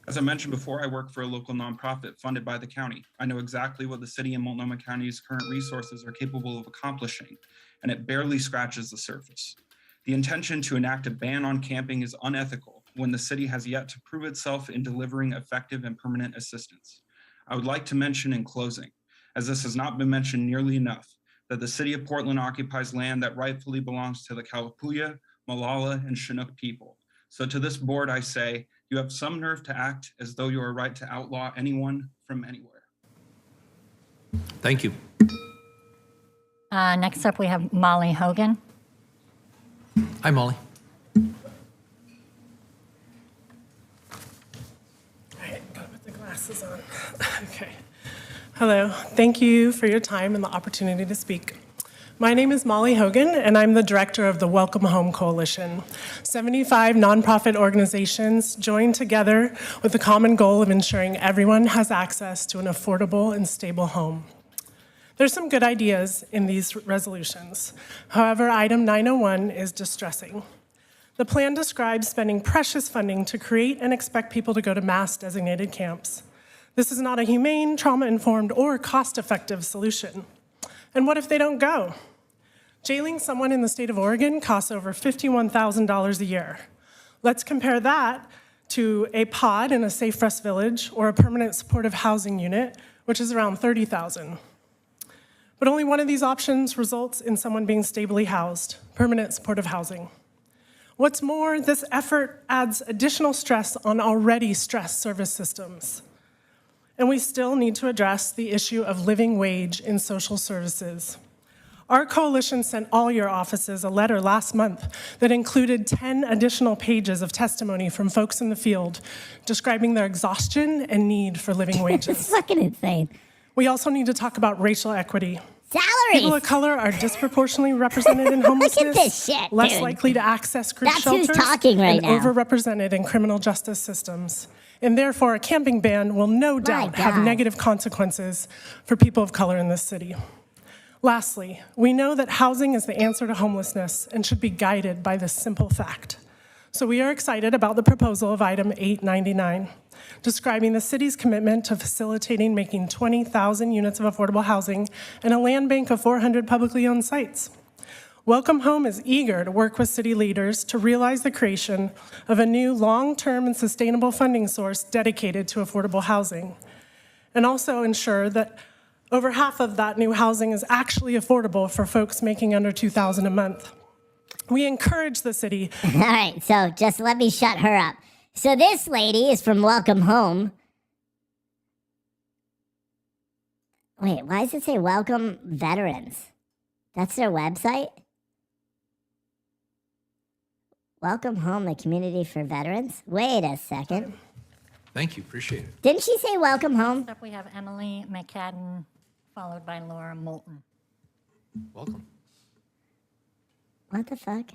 S15: As I mentioned before, I work for a local nonprofit funded by the county. I know exactly what the city and Multnomah County's current resources are capable of accomplishing, and it barely scratches the surface. The intention to enact a ban on camping is unethical when the city has yet to prove itself in delivering effective and permanent assistance. I would like to mention in closing, as this has not been mentioned nearly enough, that the city of Portland occupies land that rightfully belongs to the Kalapuya, Molalla, and Chinook people. So to this board, I say, you have some nerve to act as though you are right to outlaw anyone from anywhere.
S2: Thank you.
S3: Next up, we have Molly Hogan.
S2: Hi, Molly.
S16: All right, gotta put the glasses on. Okay. Hello, thank you for your time and the opportunity to speak. My name is Molly Hogan, and I'm the director of the Welcome Home Coalition. 75 nonprofit organizations joined together with the common goal of ensuring everyone has access to an affordable and stable home. There's some good ideas in these resolutions. However, item 901 is distressing. The plan describes spending precious funding to create and expect people to go to mass designated camps. This is not a humane, trauma-informed, or cost-effective solution. And what if they don't go? Jailing someone in the state of Oregon costs over $51,000 a year. Let's compare that to a pod in a Safe Rest Village or a permanent supportive housing unit, which is around $30,000. But only one of these options results in someone being stably housed, permanent supportive housing. What's more, this effort adds additional stress on already stressed service systems. And we still need to address the issue of living wage in social services. Our coalition sent all your offices a letter last month that included 10 additional pages of testimony from folks in the field describing their exhaustion and need for living wages.
S5: It's fucking insane.
S16: We also need to talk about racial equity.
S5: Salaries!
S16: People of color are disproportionately represented in homelessness,
S5: Look at this shit,
S16: less
S5: dude.
S16: likely to access group
S5: That's
S16: shelters,
S5: who's talking right
S16: and
S5: now.
S16: overrepresented in criminal justice systems. And therefore, a camping ban will no doubt have
S5: God.
S16: negative consequences for people of color in this city. Lastly, we know that housing is the answer to homelessness and should be guided by this simple fact. So we are excited about the proposal of item 899, describing the city's commitment to facilitating making 20,000 units of affordable housing and a land bank of 400 publicly owned sites. Welcome Home is eager to work with city leaders to realize the creation of a new long-term and sustainable funding source dedicated to affordable housing, and also ensure that over half of that new housing is actually affordable for folks making under $2,000 a month. We encourage the city.
S5: All right, so just let me shut her up. So this lady is from Welcome Home. Wait, why does it say Welcome Veterans? That's their website? Welcome Home, the community for veterans? Wait a second.
S2: Thank you, appreciate it.
S5: Didn't she say Welcome Home?
S3: Next up, we have Emily McCadden, followed by Laura Moulton.
S2: Welcome.
S5: What the fuck?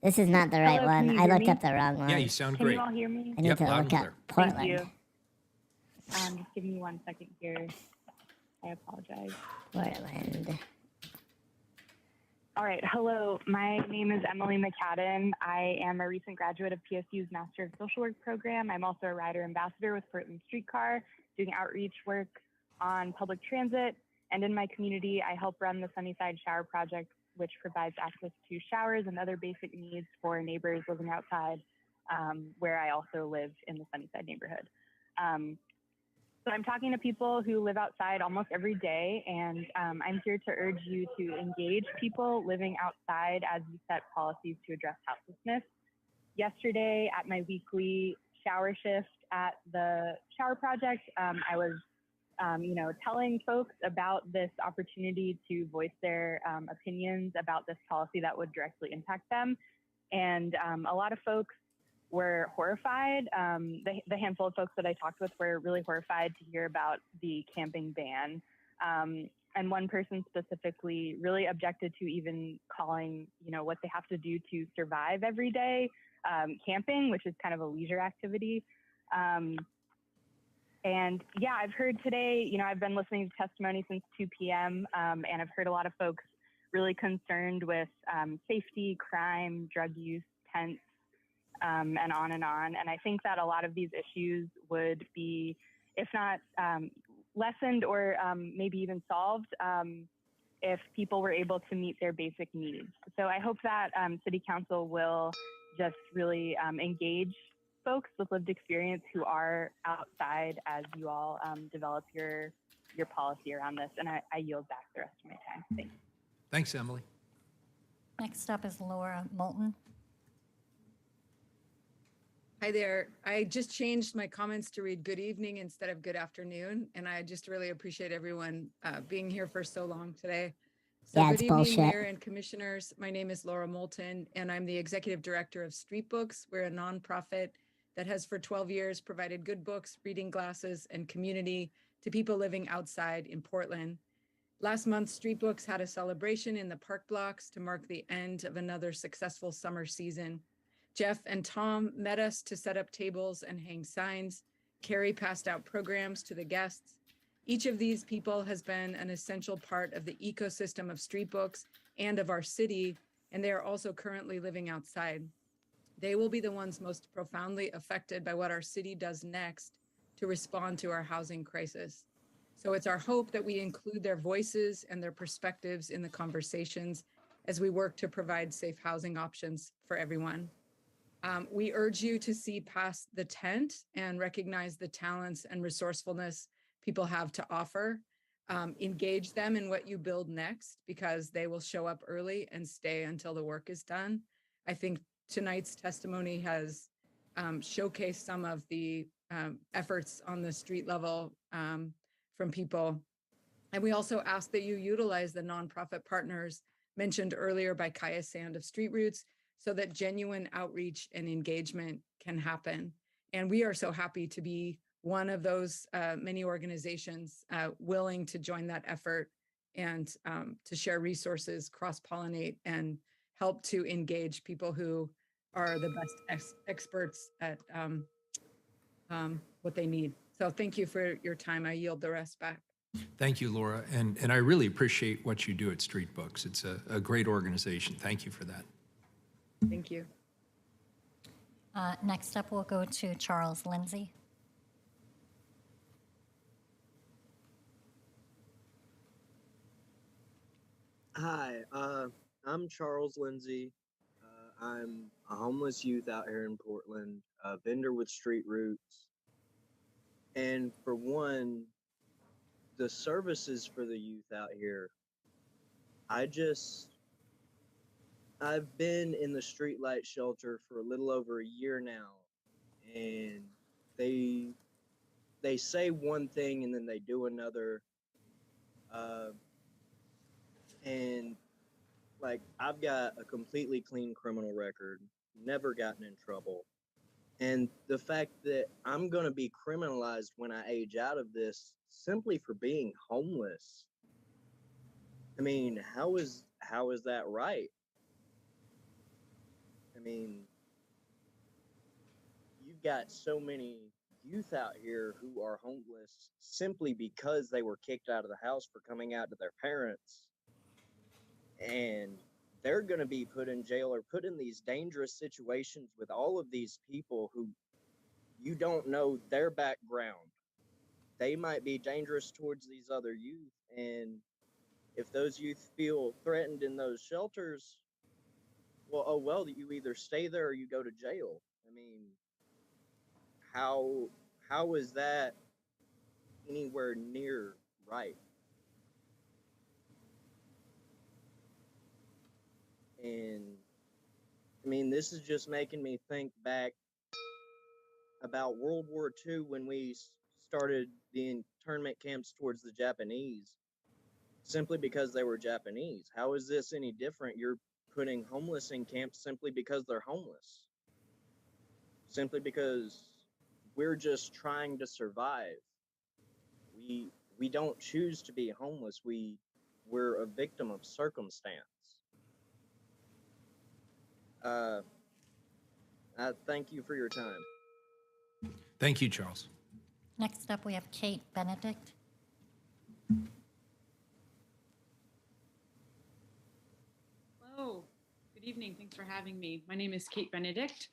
S5: This is not the right
S17: Hello, can
S5: one.
S17: you
S5: I
S17: hear
S5: looked
S17: me?
S5: up the wrong one.
S2: Yeah, you sound
S17: Can
S2: great.
S17: you all hear me?
S5: I need to
S2: loud
S5: look
S2: and
S5: up
S2: clear.
S17: Thank
S5: Portland.
S17: you. Just give me 1 second here. I apologize.
S5: Portland.
S17: All right. Hello. My name is Emily McCadden. I am a recent graduate of PSU's Master of Social Work program. I'm also a rider ambassador with Portland Streetcar, doing outreach work on public transit. And in my community, I help run the Sunnyside Shower Project, which provides access to showers and other basic needs for neighbors living outside, where I also live in the Sunnyside neighborhood. So I'm talking to people who live outside almost every day, and I'm here to urge you to engage people living outside as you set policies to address houselessness. Yesterday at my weekly shower shift at the Shower Project, I was telling folks about this opportunity to voice their opinions about this policy that would directly impact them. And a lot of folks were horrified. The handful of folks that I talked with were really horrified to hear about the camping ban. And one person specifically really objected to even calling, what they have to do to survive every day, camping, which is kind of a leisure activity. And yeah, I've heard today, I've been listening to testimony since 2 p.m. And I've heard a lot of folks really concerned with safety, crime, drug use, tents, and on and on. And I think that a lot of these issues would be, if not lessened or maybe even solved, if people were able to meet their basic needs. So I hope that City Council will just really engage folks with lived experience who are outside as you all develop your policy around this. And I yield back the rest of my time. Thanks.
S2: Thanks, Emily.
S3: Next up is Laura Moulton.
S18: Hi there. I just changed my comments to read good evening instead of good afternoon. And I just really appreciate everyone being here for so long today. So
S5: Yeah,
S18: good
S5: it's
S18: evening,
S5: bullshit.
S18: Mayor and Commissioners. My name is Laura Moulton, and I'm the Executive Director of Street Books. We're a nonprofit that has for 12 years provided good books, reading glasses, and community to people living outside in Portland. Last month, Street Books had a celebration in the park blocks to mark the end of another successful summer season. Jeff and Tom met us to set up tables and hang signs. Carrie passed out programs to the guests. Each of these people has been an essential part of the ecosystem of Street Books and of our city, and they are also currently living outside. They will be the ones most profoundly affected by what our city does next to respond to our housing crisis. So it's our hope that we include their voices and their perspectives in the conversations as we work to provide safe housing options for everyone. We urge you to see past the tent and recognize the talents and resourcefulness people have to offer. Engage them in what you build next, because they will show up early and stay until the work is done. I think tonight's testimony has showcased some of the efforts on the street level from people. And we also ask that you utilize the nonprofit partners mentioned earlier by Kaya Sand of Street Roots, so that genuine outreach and engagement can happen. And we are so happy to be one of those many organizations willing to join that effort and to share resources, cross-pollinate, and help to engage people who are the best experts at what they need. So thank you for your time. I yield the rest back.
S2: Thank you, Laura. And I really appreciate what you do at Street Books. It's a great organization. Thank you for that.
S18: Thank you.
S3: Next up, we'll go to Charles Lindsay.
S19: Hi, I'm Charles Lindsay. I'm a homeless youth out here in Portland, a vendor with Street Roots. And for one, the services for the youth out here, I've been in the streetlight shelter for a little over a year now, and they say one thing and then they do another. And like, I've got a completely clean criminal record, never gotten in trouble. And the fact that I'm going to be criminalized when I age out of this simply for being homeless, I mean, how is that right? I mean, you've got so many youth out here who are homeless simply because they were kicked out of the house for coming out to their parents. And they're going to be put in jail or put in these dangerous situations with all of these people who you don't know their background. They might be dangerous towards these other youth. And if those youth feel threatened in those shelters, well, you either stay there or you go to jail. I mean, how is that anywhere near right? And I mean, this is just making me think back about World War II when we started the internment camps towards the Japanese, simply because they were Japanese. How is this any different? You're putting homeless in camps simply because they're homeless, simply because we're just trying to survive. We don't choose to be homeless. We're a victim of circumstance. I thank you for your time.
S2: Thank you, Charles.
S3: Next up, we have Kate Benedict.
S20: Hello, good evening. Thanks for having me. My name is Kate Benedict.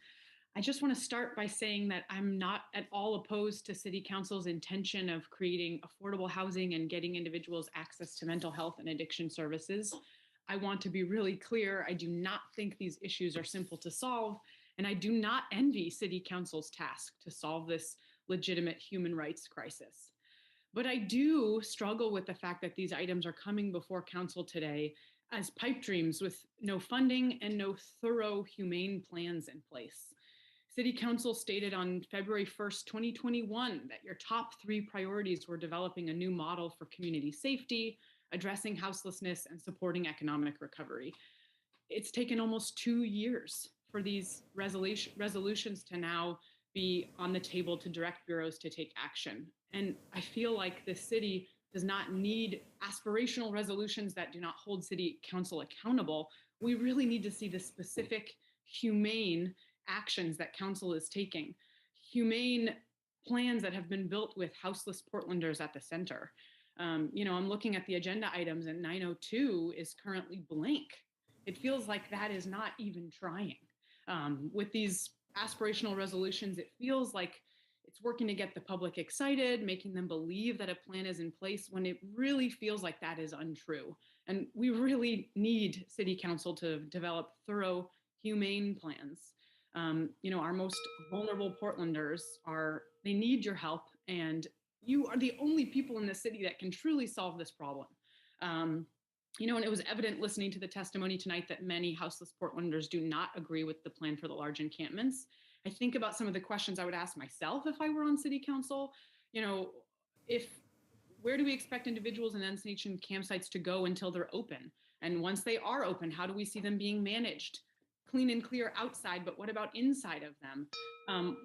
S20: I just want to start by saying that I'm not at all opposed to City Council's intention of creating affordable housing and getting individuals access to mental health and addiction services. I want to be really clear. I do not think these issues are simple to solve, and I do not envy City Council's task to solve this legitimate human rights crisis. But I do struggle with the fact that these items are coming before council today as pipe dreams with no funding and no thorough, humane plans in place. City Council stated on February 1st, 2021, that your top 3 priorities were developing a new model for community safety, addressing houselessness, and supporting economic recovery. It's taken almost 2 years for these resolutions to now be on the table to direct bureaus to take action. And I feel like the city does not need aspirational resolutions that do not hold city council accountable. We really need to see the specific humane actions that council is taking, humane plans that have been built with houseless Portlanders at the center. I'm looking at the agenda items, and 902 is currently blank. It feels like that is not even trying. With these aspirational resolutions, it feels like it's working to get the public excited, making them believe that a plan is in place when it really feels like that is untrue. And we really need city council to develop thorough, humane plans. Our most vulnerable Portlanders they need your help, and you are the only people in the city that can truly solve this problem. And it was evident listening to the testimony tonight that many houseless Portlanders do not agree with the plan for the large encampments. I think about some of the questions I would ask myself if I were on city council. Where do we expect individuals in unsanctioned campsites to go until they're open? And once they are open, how do we see them being managed? Clean and clear outside, but what about inside of them?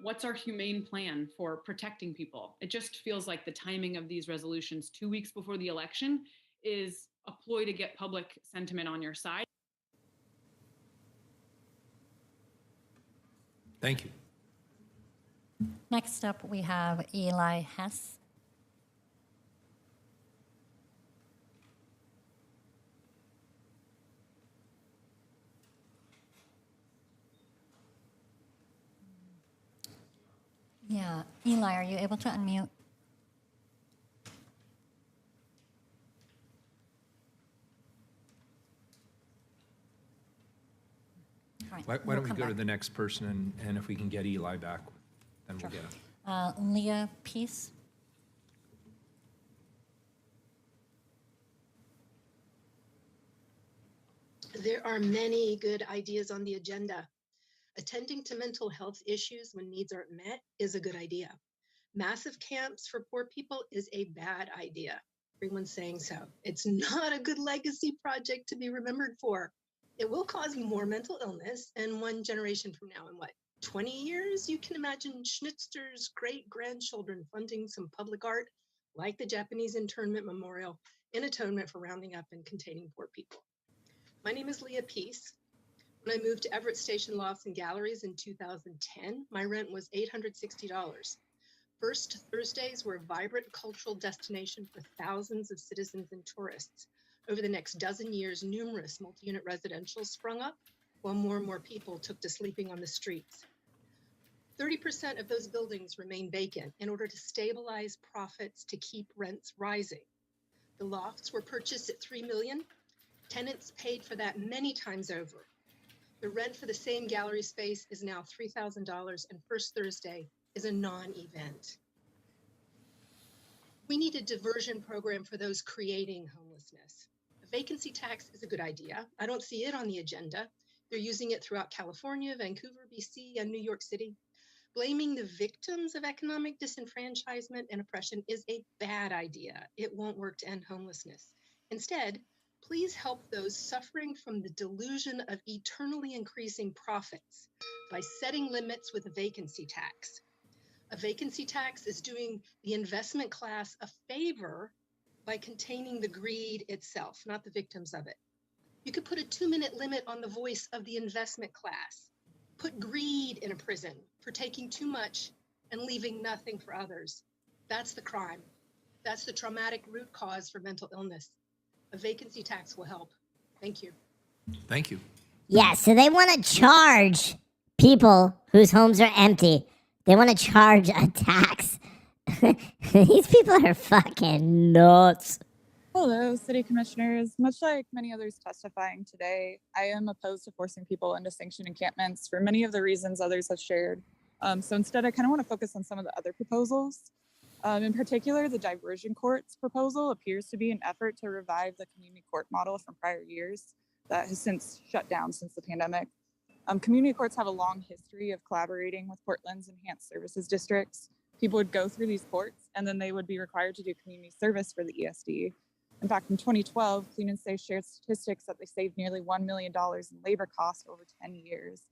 S20: What's our humane plan for protecting people? It just feels like the timing of these resolutions 2 weeks before the election is a ploy to get public sentiment on your side.
S2: Thank you.
S3: Next up, we have Eli Hess. Yeah, Eli, are you able to unmute?
S2: Why don't we go to the next person, and if we can get Eli back, then we'll get him.
S3: Leah Peace.
S21: There are many good ideas on the agenda. Attending to mental health issues when needs aren't met is a good idea. Massive camps for poor people is a bad idea. Everyone's saying so. It's not a good legacy project to be remembered for. It will cause more mental illness, and one generation from now, in 20 years, you can imagine Schnitzer's great-grandchildren funding some public art like the Japanese internment memorial in atonement for rounding up and containing poor people. My name is Leah Peace. When I moved to Everett Station Lofts and Galleries in 2010, my rent was $860. First Thursdays were a vibrant cultural destination for thousands of citizens and tourists. Over the next dozen years, numerous multi-unit residentials sprung up, while more and more people took to sleeping on the streets. 30% of those buildings remain vacant in order to stabilize profits to keep rents rising. The lofts were purchased at $3 million. Tenants paid for that many times over. The rent for the same gallery space is now $3,000, and First Thursday is a non-event. We need a diversion program for those creating homelessness. A vacancy tax is a good idea. I don't see it on the agenda. They're using it throughout California, Vancouver, BC, and New York City. Blaming the victims of economic disenfranchisement and oppression is a bad idea. It won't work to end homelessness. Instead, please help those suffering from the delusion of eternally increasing profits by setting limits with a vacancy tax. A vacancy tax is doing the investment class a favor by containing the greed itself, not the victims of it. You could put a 2-minute limit on the voice of the investment class. Put greed in a prison for taking too much and leaving nothing for others. That's the crime. That's the traumatic root cause for mental illness. A vacancy tax will help. Thank you.
S2: Thank you.
S5: Yeah, so they want to charge people whose homes are empty. They want to charge a tax. These people are fucking nuts.
S22: Hello, City Commissioners. Much like many others testifying today, I am opposed to forcing people into sanctioned encampments for many of the reasons others have shared. So instead, I kind of want to focus on some of the other proposals. In particular, the diversion courts proposal appears to be an effort to revive the community court model from prior years that has since shut down since the pandemic. Community courts have a long history of collaborating with Portland's enhanced services districts. People would go through these courts, and then they would be required to do community service for the ESD. In fact, in 2012, Clean and Safe shared statistics that they saved nearly $1 million in labor costs over 10 years.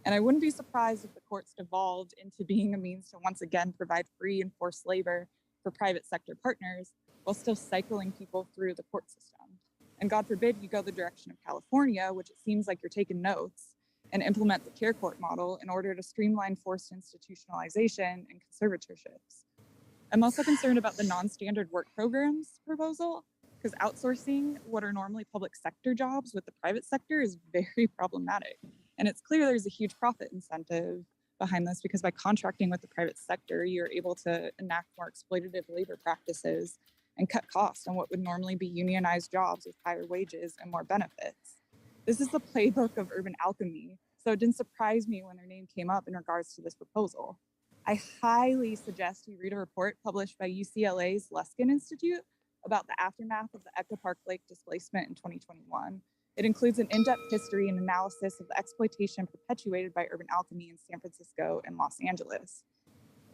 S22: And I wouldn't be surprised if the courts devolved into being a means to once again provide free and forced labor for private sector partners, while still cycling people through the court system. And God forbid you go the direction of California, which it seems like you're taking notes, and implement the care court model in order to streamline forced institutionalization and conservatorships. I'm also concerned about the non-standard work programs proposal, because outsourcing what are normally public sector jobs with the private sector is very problematic. And it's clear there's a huge profit incentive behind this, because by contracting with the private sector, you're able to enact more exploitative labor practices and cut costs on what would normally be unionized jobs with higher wages and more benefits. This is the playbook of urban alchemy, so it didn't surprise me when their name came up in regards to this proposal. I highly suggest you read a report published by UCLA's Luskin Institute about the aftermath of the Echo Park Lake displacement in 2021. It includes an in-depth history and analysis of the exploitation perpetuated by urban alchemy in San Francisco and Los Angeles.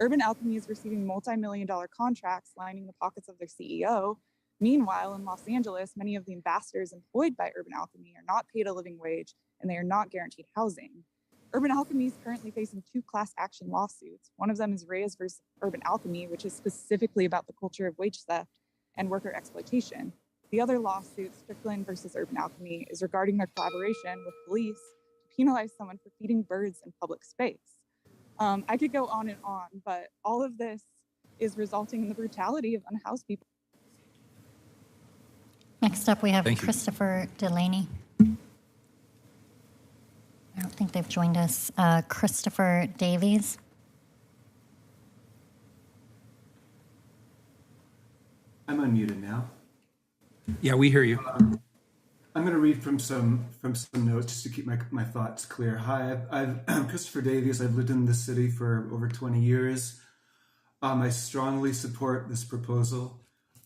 S22: Urban alchemy is receiving multi-million-dollar contracts lining the pockets of their CEO. Meanwhile, in Los Angeles, many of the ambassadors employed by urban alchemy are not paid a living wage, and they are not guaranteed housing. Urban alchemy is currently facing 2 class action lawsuits. One of them is Reyes versus Urban Alchemy, which is specifically about the culture of wage theft and worker exploitation. The other lawsuit, Strickland versus Urban Alchemy, is regarding their collaboration with police to penalize someone for feeding birds in public space. I could go on, but all of this is resulting in the brutality of unhoused people.
S3: Next up, we have
S2: Thank you.
S3: Christopher Delaney. I don't think they've joined us. Christopher Davies.
S1: I'm unmuted now.
S2: Yeah, we hear you.
S1: I'm going to read from some notes just to keep my thoughts clear. Hi, I'm Christopher Davies. I've lived in this city for over 20 years. I strongly support this proposal.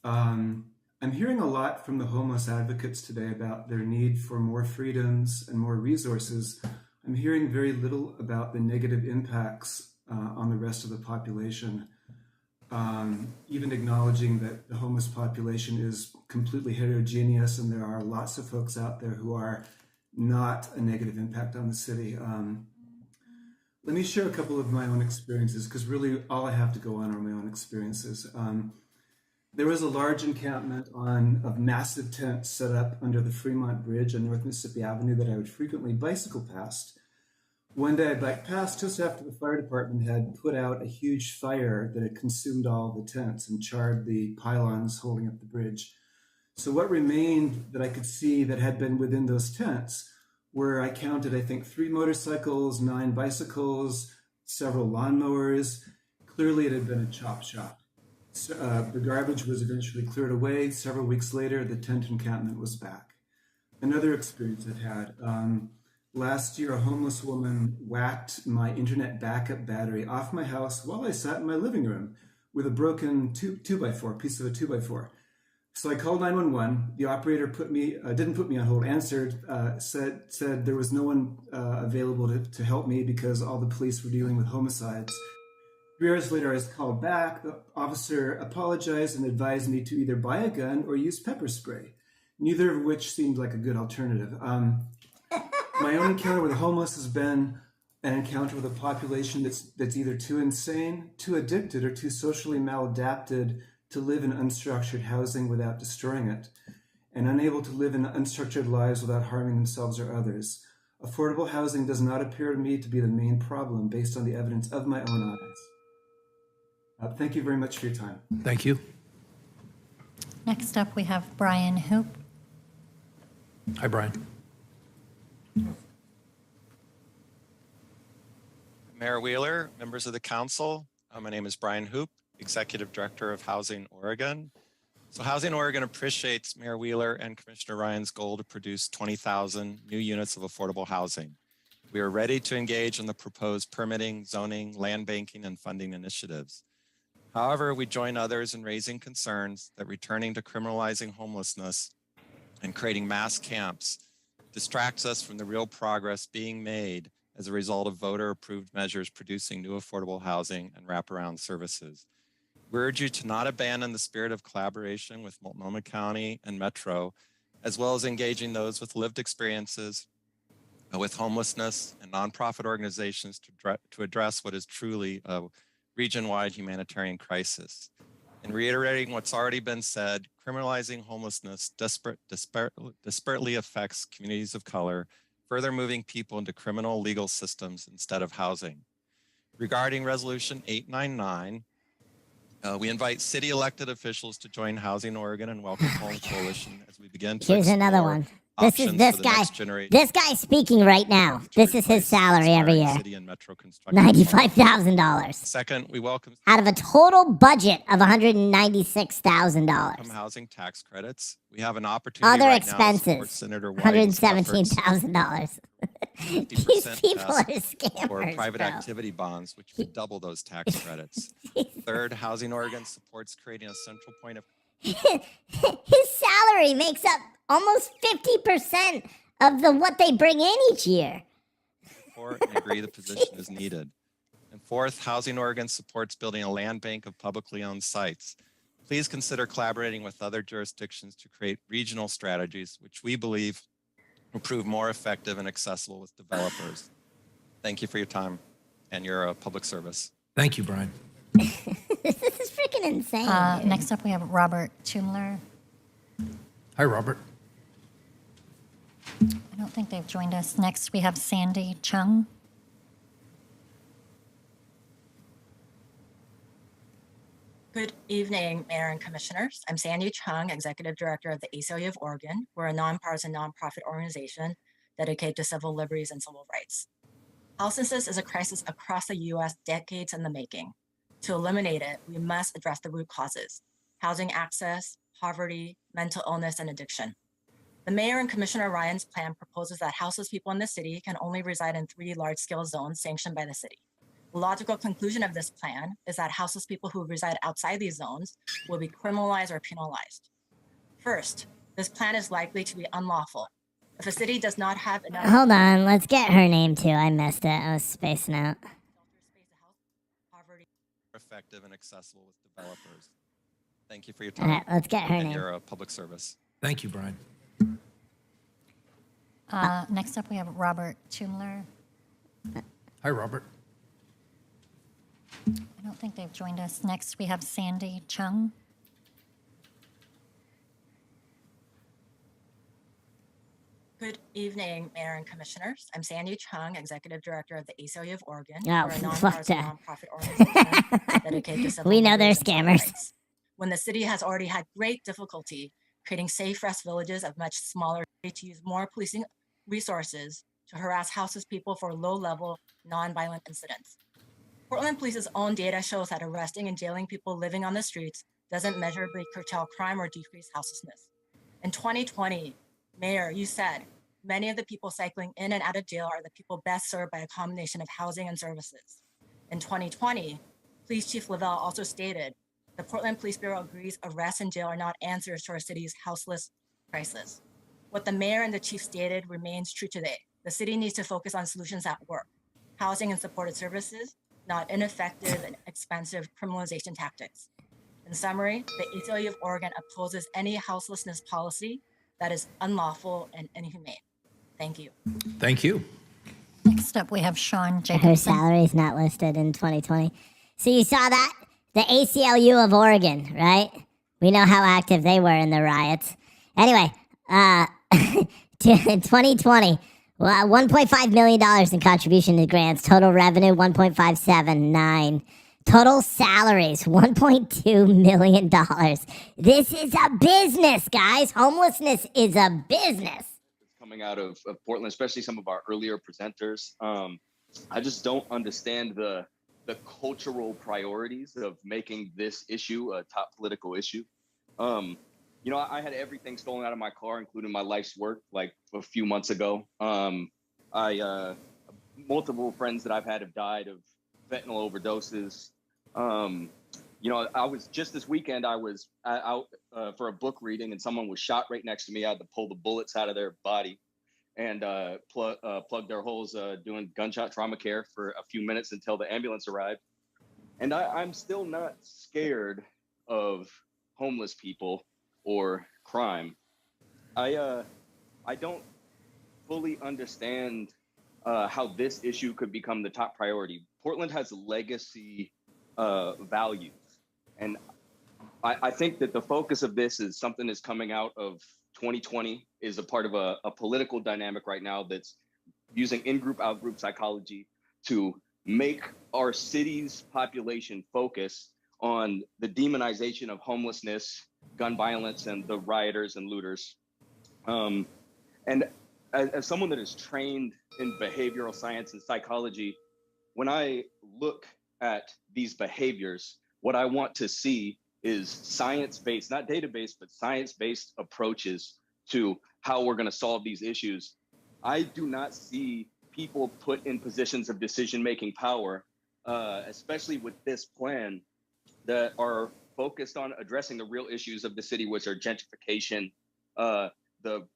S1: I'm hearing a lot from the homeless advocates today about their need for more freedoms and more resources. I'm hearing very little about the negative impacts on the rest of the population. Even acknowledging that the homeless population is completely heterogeneous and there are lots of folks out there who are not a negative impact on the city. Let me share a couple of my own experiences, because really all I have to go on are my own experiences. There was a large encampment of massive tents set up under the Fremont Bridge on North Mississippi Avenue that I would frequently bicycle past. One day I biked past just after the fire department had put out a huge fire that had consumed all the tents and charred the pylons holding up the bridge. So what remained that I could see that had been within those tents were, I counted, I think, 3 motorcycles, 9 bicycles, several lawnmowers. Clearly it had been a chop shop. So, the garbage was eventually cleared away. Several weeks later, the tent encampment was back. Another experience I'd had. Last year, a homeless woman whacked my internet backup battery off my house while I sat in my living room with a broken 2x4, piece of a 2x4. So I called 911. The operator didn't put me on hold, answered, said there was no one available to help me because all the police were dealing with homicides. 3 hours later, I was called back. The officer apologized and advised me to either buy a gun or use pepper spray, neither of which seemed like a good alternative. My own encounter with the homeless has been an encounter with a population that's either too insane, too addicted, or too socially maladapted to live in unstructured housing without destroying it, and unable to live in unstructured lives without harming themselves or others. Affordable housing does not appear to me to be the main problem based on the evidence of my own eyes. Thank you very much for your time.
S2: Thank you.
S3: Next up, we have Brian Hoop.
S2: Hi, Brian.
S4: Mayor Wheeler, members of the council, my name is Brian Hoop, Executive Director of Housing Oregon. So Housing Oregon appreciates Mayor Wheeler and Commissioner Ryan's goal to produce 20,000 new units of affordable housing. We are ready to engage in the proposed permitting, zoning, land banking, and funding initiatives. However, we join others in raising concerns that returning to criminalizing homelessness and creating mass camps distracts us from the real progress being made as a result of voter-approved measures producing new affordable housing and wraparound services. We urge you to not abandon the spirit of collaboration with Multnomah County and Metro, as well as engaging those with lived experiences with homelessness and nonprofit organizations to address what is truly a region-wide humanitarian crisis. In reiterating what's already been said, criminalizing homelessness disparately affects communities of color, further moving people into criminal legal systems instead of housing. Regarding Resolution 899, we invite city elected officials to join Housing Oregon and Welcome Home Coalition as we begin to
S5: Here's another
S4: explore
S5: one. This is
S4: options
S5: this
S4: for the
S5: guy.
S4: next generation.
S5: This guy's speaking right now. This is his salary every year.
S4: City and metro construction
S5: $95,000
S4: Second, we welcome
S5: out of a total budget of $196,000.
S4: housing tax credits. We have an opportunity
S5: Other
S4: right now to support
S5: expenses,
S4: Senator Wyden's efforts
S5: $117,000. These people are scammers.
S4: or private
S5: bro.
S4: activity bonds, which would double those tax credits. Third, Housing Oregon supports creating a central point of
S5: His salary makes up almost 50% of what they bring in each year.
S4: support and agree the position is needed. And fourth, Housing Oregon supports building a land bank of publicly owned sites. Please consider collaborating with other jurisdictions to create regional strategies, which we believe will prove more effective and accessible with developers. Thank you for your time and your public service.
S2: Thank you, Brian.
S5: This is freaking insane. Dude.
S3: Next up, we have Robert Tumler.
S2: Hi, Robert.
S3: I don't think they've joined us. Next, we have Sandy Chung.
S6: Good evening, Mayor and Commissioners. I'm Sandy Chung, Executive Director of the ACLU of Oregon. We're a nonpartisan nonprofit organization dedicated to civil liberties and civil rights. Homelessness is a crisis across the U.S. decades in the making. To eliminate it, we must address the root causes: housing access, poverty, mental illness, and addiction. The Mayor and Commissioner Ryan's plan proposes that houseless people in the city can only reside in 3 large-scale zones sanctioned by the city. The logical conclusion of this plan is that houseless people who reside outside these zones will be criminalized or penalized. First, this plan is likely to be unlawful. If a city does not have enough—
S5: Hold on, let's get her name too. I missed it. I was spacing out.
S4: Effective and accessible with developers. Thank you for your
S5: All
S4: time.
S5: right, let's get her
S4: and
S5: name.
S4: your public service.
S2: Thank you, Brian.
S3: Next up, we have Robert Tumler.
S2: Hi, Robert.
S3: I don't think they've joined us. Next, we have Sandy Chung.
S6: Good evening, Mayor and Commissioners. I'm Sandy Chung, Executive Director of the ACLU of Oregon.
S5: Oh,
S6: We're a
S5: fuck
S6: nonpartisan
S5: that.
S6: nonprofit organization dedicated to civil
S5: We know they're
S6: liberties and civil
S5: scammers.
S6: rights. When the city has already had great difficulty creating safe rest villages of much smaller, to use more policing resources to harass houseless people for low-level, non-violent incidents. Portland Police's own data shows that arresting and jailing people living on the streets doesn't measurably curtail crime or decrease houselessness. In 2020, Mayor, you said many of the people cycling in and out of jail are the people best served by a combination of housing and services. In 2020, Police Chief Lavelle also stated, the Portland Police Bureau agrees arrest and jail are not answers to our city's houseless crisis. What the mayor and the chief stated remains true today. The city needs to focus on solutions that work: housing and supported services, not ineffective and expensive criminalization tactics. In summary, the ACLU of Oregon opposes any houselessness policy that is unlawful and inhumane. Thank you.
S2: Thank you.
S3: Next up, we have Sean
S5: Her
S3: Jacobson.
S5: salary is not listed in 2020. So you saw that? The ACLU of Oregon, right? We know how active they were in the riots. Anyway, in 2020, $1.5 million in contribution to grants. Total revenue, $1.579. Total salaries, $1.2 million. This is a business, guys. Homelessness is a business.
S7: Coming out of Portland, especially some of our earlier presenters. I just don't understand the cultural priorities of making this issue a top political issue. You know, I had everything stolen out of my car, including my life's work, like a few months ago. Multiple friends that I've had have died of fentanyl overdoses. You know, I was just this weekend, I was out for a book reading and someone was shot right next to me. I had to pull the bullets out of their body and plug their holes, doing gunshot trauma care for a few minutes until the ambulance arrived. And I'm still not scared of homeless people or crime. I don't fully understand how this issue could become the top priority. Portland has legacy values, and I think that the focus of this is something that's coming out of 2020, is a part of a political dynamic right now that's using in-group, out-group psychology to make our city's population focus on the demonization of homelessness, gun violence, and the rioters and looters. And as someone that is trained in behavioral science and psychology, when I look at these behaviors, what I want to see is science-based, not data-based, but science-based approaches to how we're going to solve these issues. I do not see people put in positions of decision-making power, especially with this plan, that are focused on addressing the real issues of the city, which are gentrification, the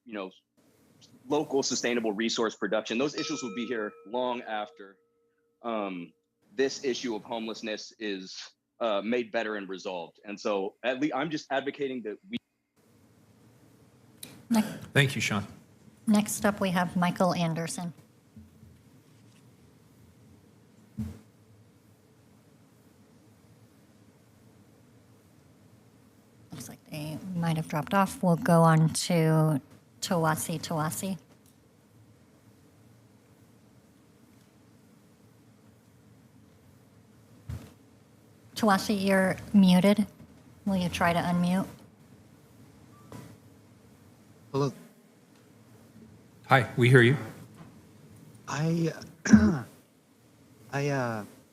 S7: local sustainable resource production. Those issues will be here long after this issue of homelessness is made better and resolved. And so at least I'm just advocating that we.
S2: Thank you, Sean.
S3: Next up, we have Michael Anderson. Looks like they might have dropped off. We'll go on to Tawasi. Tawasi, you're muted. Will you try to unmute?
S8: Hello.
S2: Hi, we hear you.
S8: I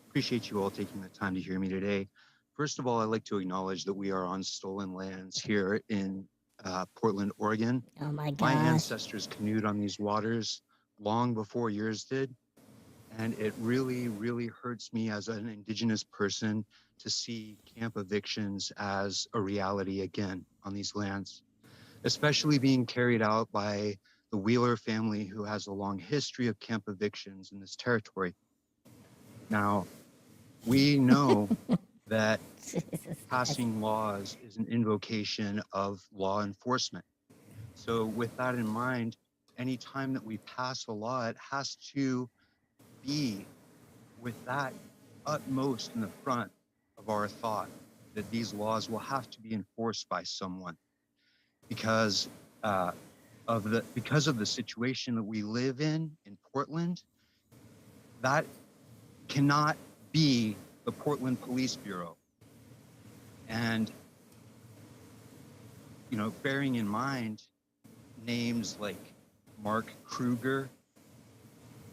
S8: appreciate you all taking the time to hear me today. First of all, I'd like to acknowledge that we are on stolen lands here in Portland, Oregon.
S5: Oh my gosh.
S8: My ancestors canoed on these waters long before yours did. And it really, really hurts me as an Indigenous person to see camp evictions as a reality again on these lands, especially being carried out by the Wheeler family, who has a long history of camp evictions in this territory. Now, we know that passing laws is an invocation of law enforcement. So with that in mind, any time that we pass a law, it has to be with that utmost in the front of our thought, that these laws will have to be enforced by someone because of the situation that we live in Portland. That cannot be the Portland Police Bureau. And bearing in mind names like Mark Kruger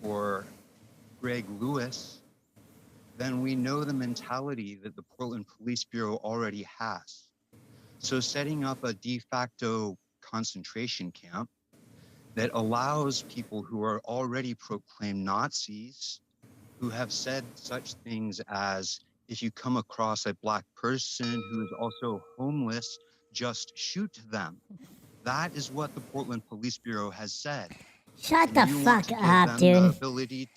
S8: or Greg Lewis, then we know the mentality that the Portland Police Bureau already has. So setting up a de facto concentration camp that allows people who are already proclaimed Nazis, who have said such things as, if you come across a Black person who is also homeless, just shoot them. That is what the Portland Police Bureau has said.
S5: Shut the fuck up,
S8: The
S5: dude.
S8: ability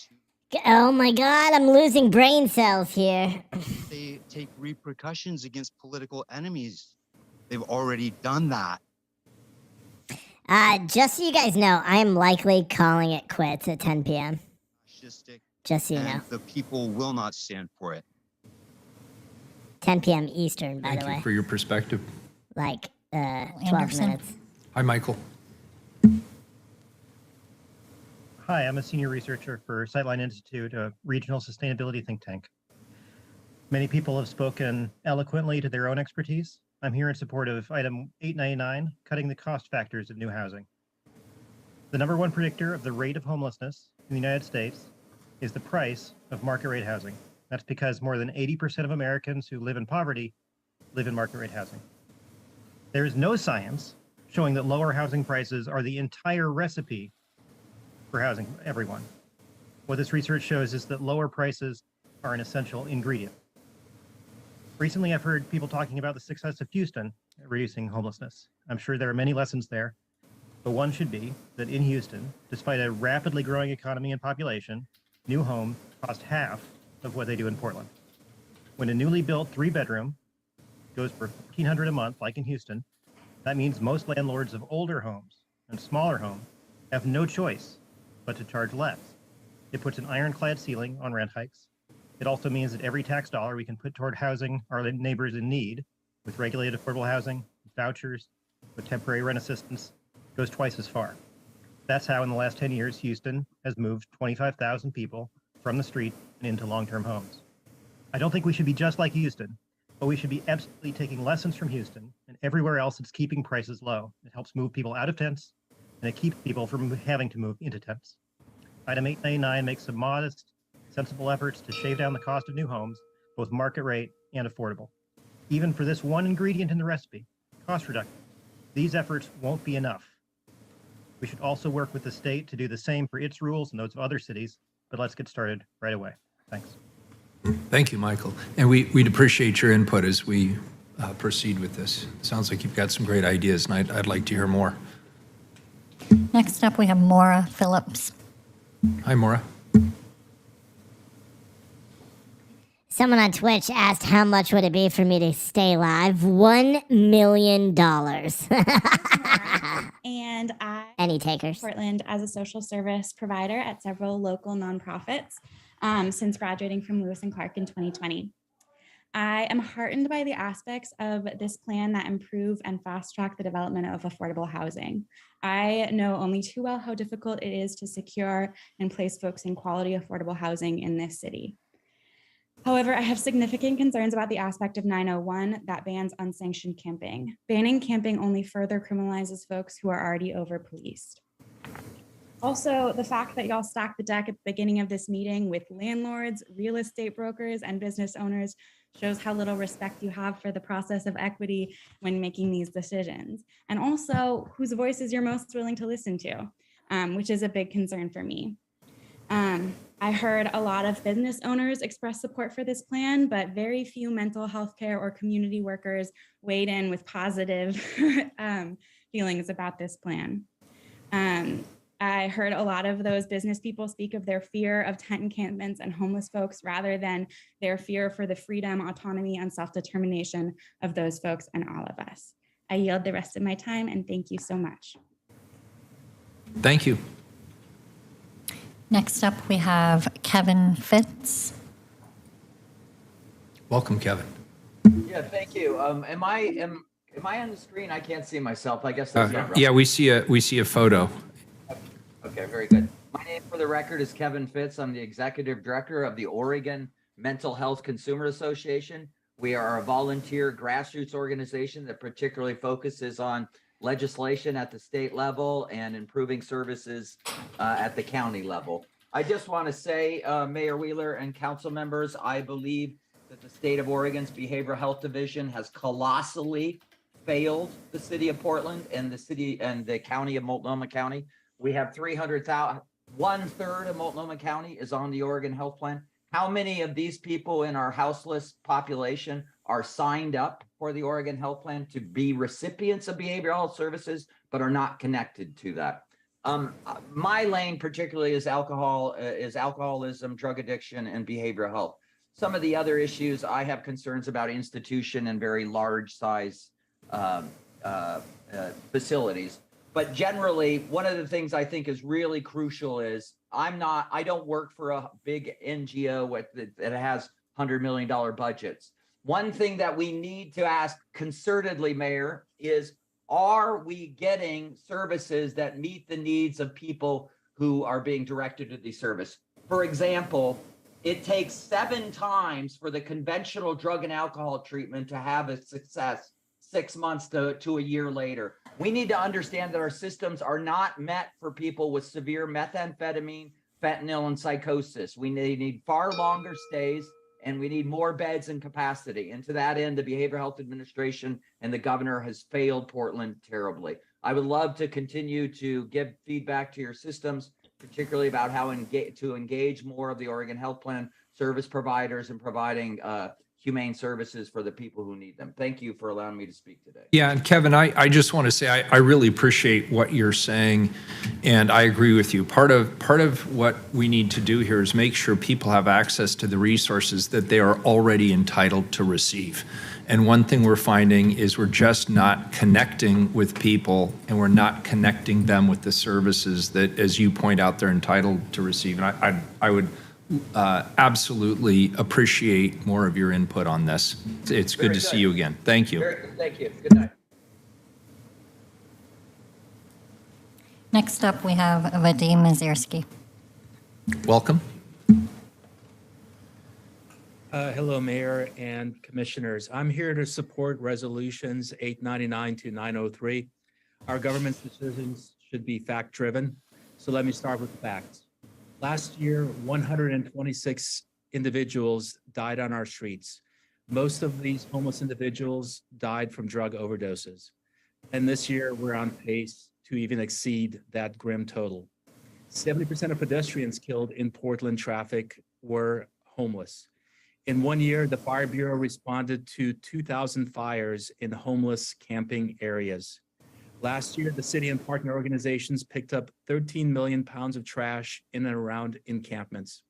S5: Oh my god, I'm losing brain cells here.
S8: they take repercussions against political enemies. They've already done that.
S5: Just so you guys know, I am likely calling it quits at 10 p.m. Just so you know.
S8: And the people will not stand for it.
S5: 10 p.m. Eastern, by
S2: Thank
S5: the
S2: you
S5: way.
S2: for your perspective.
S5: Like 12
S3: Anderson.
S5: minutes.
S2: Hi, Michael.
S9: Hi, I'm a senior researcher for Sightline Institute, a regional sustainability think tank. Many people have spoken eloquently to their own expertise. I'm here in support of item 899, cutting the cost factors of new housing. The number one predictor of the rate of homelessness in the United States is the price of market rate housing. That's because more than 80% of Americans who live in poverty live in market rate housing. There is no science showing that lower housing prices are the entire recipe for housing everyone. What this research shows is that lower prices are an essential ingredient. Recently, I've heard people talking about the success of Houston at reducing homelessness. I'm sure there are many lessons there, but one should be that in Houston, despite a rapidly growing economy and population, new homes cost half of what they do in Portland. When a newly built 3-bedroom goes for $1,500 a month, like in Houston, that means most landlords of older homes and smaller homes have no choice but to charge less. It puts an ironclad ceiling on rent hikes. It also means that every tax dollar we can put toward housing our neighbors in need with regulated affordable housing, vouchers, with temporary rent assistance, goes twice as far. That's how in the last 10 years, Houston has moved 25,000 people from the street and into long-term homes. I don't think we should be just like Houston, but we should be absolutely taking lessons from Houston and everywhere else that's keeping prices low. It helps move people out of tents, and it keeps people from having to move into tents. Item 899 makes some modest, sensible efforts to shave down the cost of new homes, both market rate and affordable. Even for this one ingredient in the recipe, cost reduction, these efforts won't be enough. We should also work with the state to do the same for its rules and those of other cities, but let's get started right away. Thanks.
S2: Thank you, Michael. And we'd appreciate your input as we proceed with this. Sounds like you've got some great ideas, and I'd like to hear more.
S3: Next up, we have Maura Phillips.
S2: Hi, Maura.
S5: Someone on Twitch asked how much would it be for me to stay live? $1 million.
S11: And I
S5: Any takers?
S11: Portland as a social service provider at several local nonprofits since graduating from Lewis and Clark in 2020. I am heartened by the aspects of this plan that improve and fast track the development of affordable housing. I know only too well how difficult it is to secure and place folks in quality affordable housing in this city. However, I have significant concerns about the aspect of 901 that bans unsanctioned camping. Banning camping only further criminalizes folks who are already over-policed. Also, the fact that y'all stacked the deck at the beginning of this meeting with landlords, real estate brokers, and business owners shows how little respect you have for the process of equity when making these decisions. And also, whose voices you're most willing to listen to, which is a big concern for me. I heard a lot of business owners express support for this plan, but very few mental health care or community workers weighed in with positive feelings about this plan. I heard a lot of those business people speak of their fear of tent encampments and homeless folks rather than their fear for the freedom, autonomy, and self-determination of those folks and all of us. I yield the rest of my time, and thank you so much.
S2: Thank you.
S3: Next up, we have Kevin Fitz.
S2: Welcome, Kevin.
S12: Yeah, thank you. Am I on the screen? I can't see myself. I guess that's not right.
S2: Yeah, we see a photo.
S12: Okay, very good. My name for the record is Kevin Fitz. I'm the executive director of the Oregon Mental Health Consumer Association. We are a volunteer grassroots organization that particularly focuses on legislation at the state level and improving services at the county level. I just want to say, Mayor Wheeler and council members, I believe that the state of Oregon's Behavioral Health Division has colossally failed the city of Portland and the city and the county of Multnomah County. We have 300,000, 1/3 of Multnomah County is on the Oregon Health Plan. How many of these people in our houseless population are signed up for the Oregon Health Plan to be recipients of behavioral health services, but are not connected to that? My lane particularly is alcoholism, drug addiction, and behavioral health. Some of the other issues I have concerns about institution and very large size facilities. But generally, one of the things I think is really crucial is I don't work for a big NGO that has $100 million budgets. One thing that we need to ask concertedly, Mayor, is are we getting services that meet the needs of people who are being directed to these services? For example, it takes 7 times for the conventional drug and alcohol treatment to have a success 6 months to a year later. We need to understand that our systems are not met for people with severe methamphetamine, fentanyl, and psychosis. We need far longer stays, and we need more beds and capacity. And to that end, the Behavioral Health Administration and the governor has failed Portland terribly. I would love to continue to give feedback to your systems, particularly about how to engage more of the Oregon Health Plan service providers in providing humane services for the people who need them. Thank you for allowing me to speak today.
S2: Yeah, and Kevin, I just want to say I really appreciate what you're saying, and I agree with you. Part of what we need to do here is make sure people have access to the resources that they are already entitled to receive. And one thing we're finding is we're just not connecting with people, and we're not connecting them with the services that, as you point out, they're entitled to receive. And I would absolutely appreciate more of your input on this. It's good to see you again. Thank you.
S12: Very good. Thank you. Good night.
S3: Next up, we have Vadim Mazirski.
S2: Welcome.
S10: Hello, Mayor and Commissioners. I'm here to support resolutions 899 to 903. Our government's decisions should be fact-driven. So let me start with the facts. Last year, 126 individuals died on our streets. Most of these homeless individuals died from drug overdoses. And this year, we're on pace to even exceed that grim total. 70% of pedestrians killed in Portland traffic were homeless. In 1 year, the Fire Bureau responded to 2,000 fires in homeless camping areas. Last year, the city and partner organizations picked up 13 million pounds of trash in and around encampments.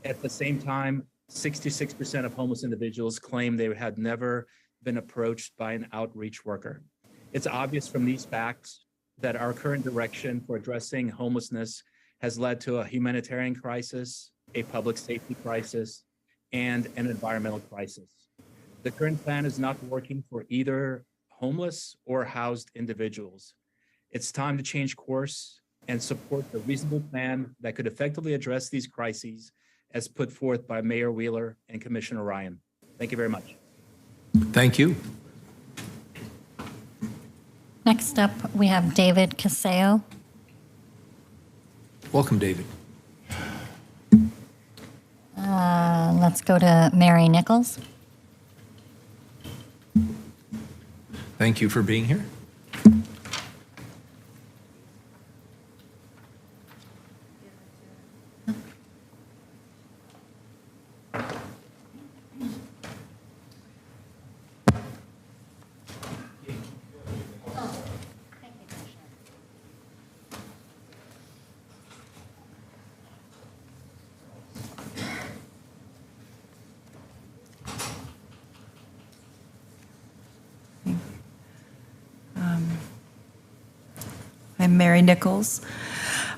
S10: At the same time, 66% of homeless individuals claim they had never been approached by an outreach worker. It's obvious from these facts that our current direction for addressing homelessness has led to a humanitarian crisis, a public safety crisis, and an environmental crisis. The current plan is not working for either homeless or housed individuals. It's time to change course and support the reasonable plan that could effectively address these crises as put forth by Mayor Wheeler and Commissioner Ryan. Thank you very much.
S2: Thank you.
S3: Next up, we have David Caseo.
S2: Welcome, David.
S3: Let's go to Mary Nichols.
S2: Thank you for being here.
S13: I'm Mary Nichols.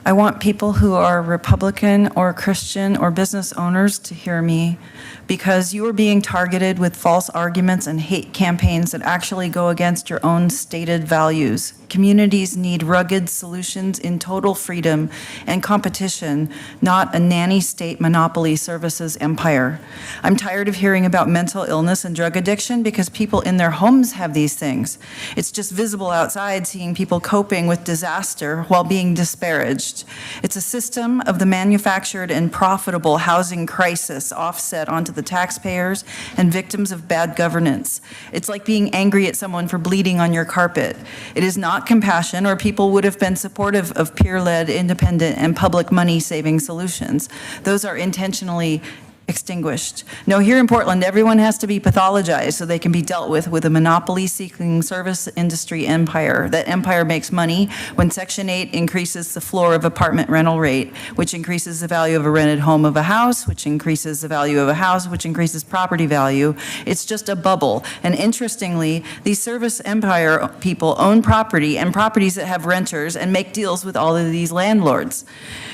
S13: I want people who are Republican or Christian or business owners to hear me, because you are being targeted with false arguments and hate campaigns that actually go against your own stated values. Communities need rugged solutions in total freedom and competition, not a nanny state monopoly services empire. I'm tired of hearing about mental illness and drug addiction because people in their homes have these things. It's just visible outside, seeing people coping with disaster while being disparaged. It's a system of the manufactured and profitable housing crisis offset onto the taxpayers and victims of bad governance. It's like being angry at someone for bleeding on your carpet. It is not compassion, or people would have been supportive of peer-led, independent, and public money-saving solutions. Those are intentionally extinguished. No, here in Portland, everyone has to be pathologized so they can be dealt with a monopoly-seeking service industry empire. That empire makes money when Section 8 increases the floor of apartment rental rate, which increases the value of a rented home of a house, which increases the value of a house, which increases property value. It's just a bubble. And interestingly, these service empire people own property and properties that have renters and make deals with all of these landlords.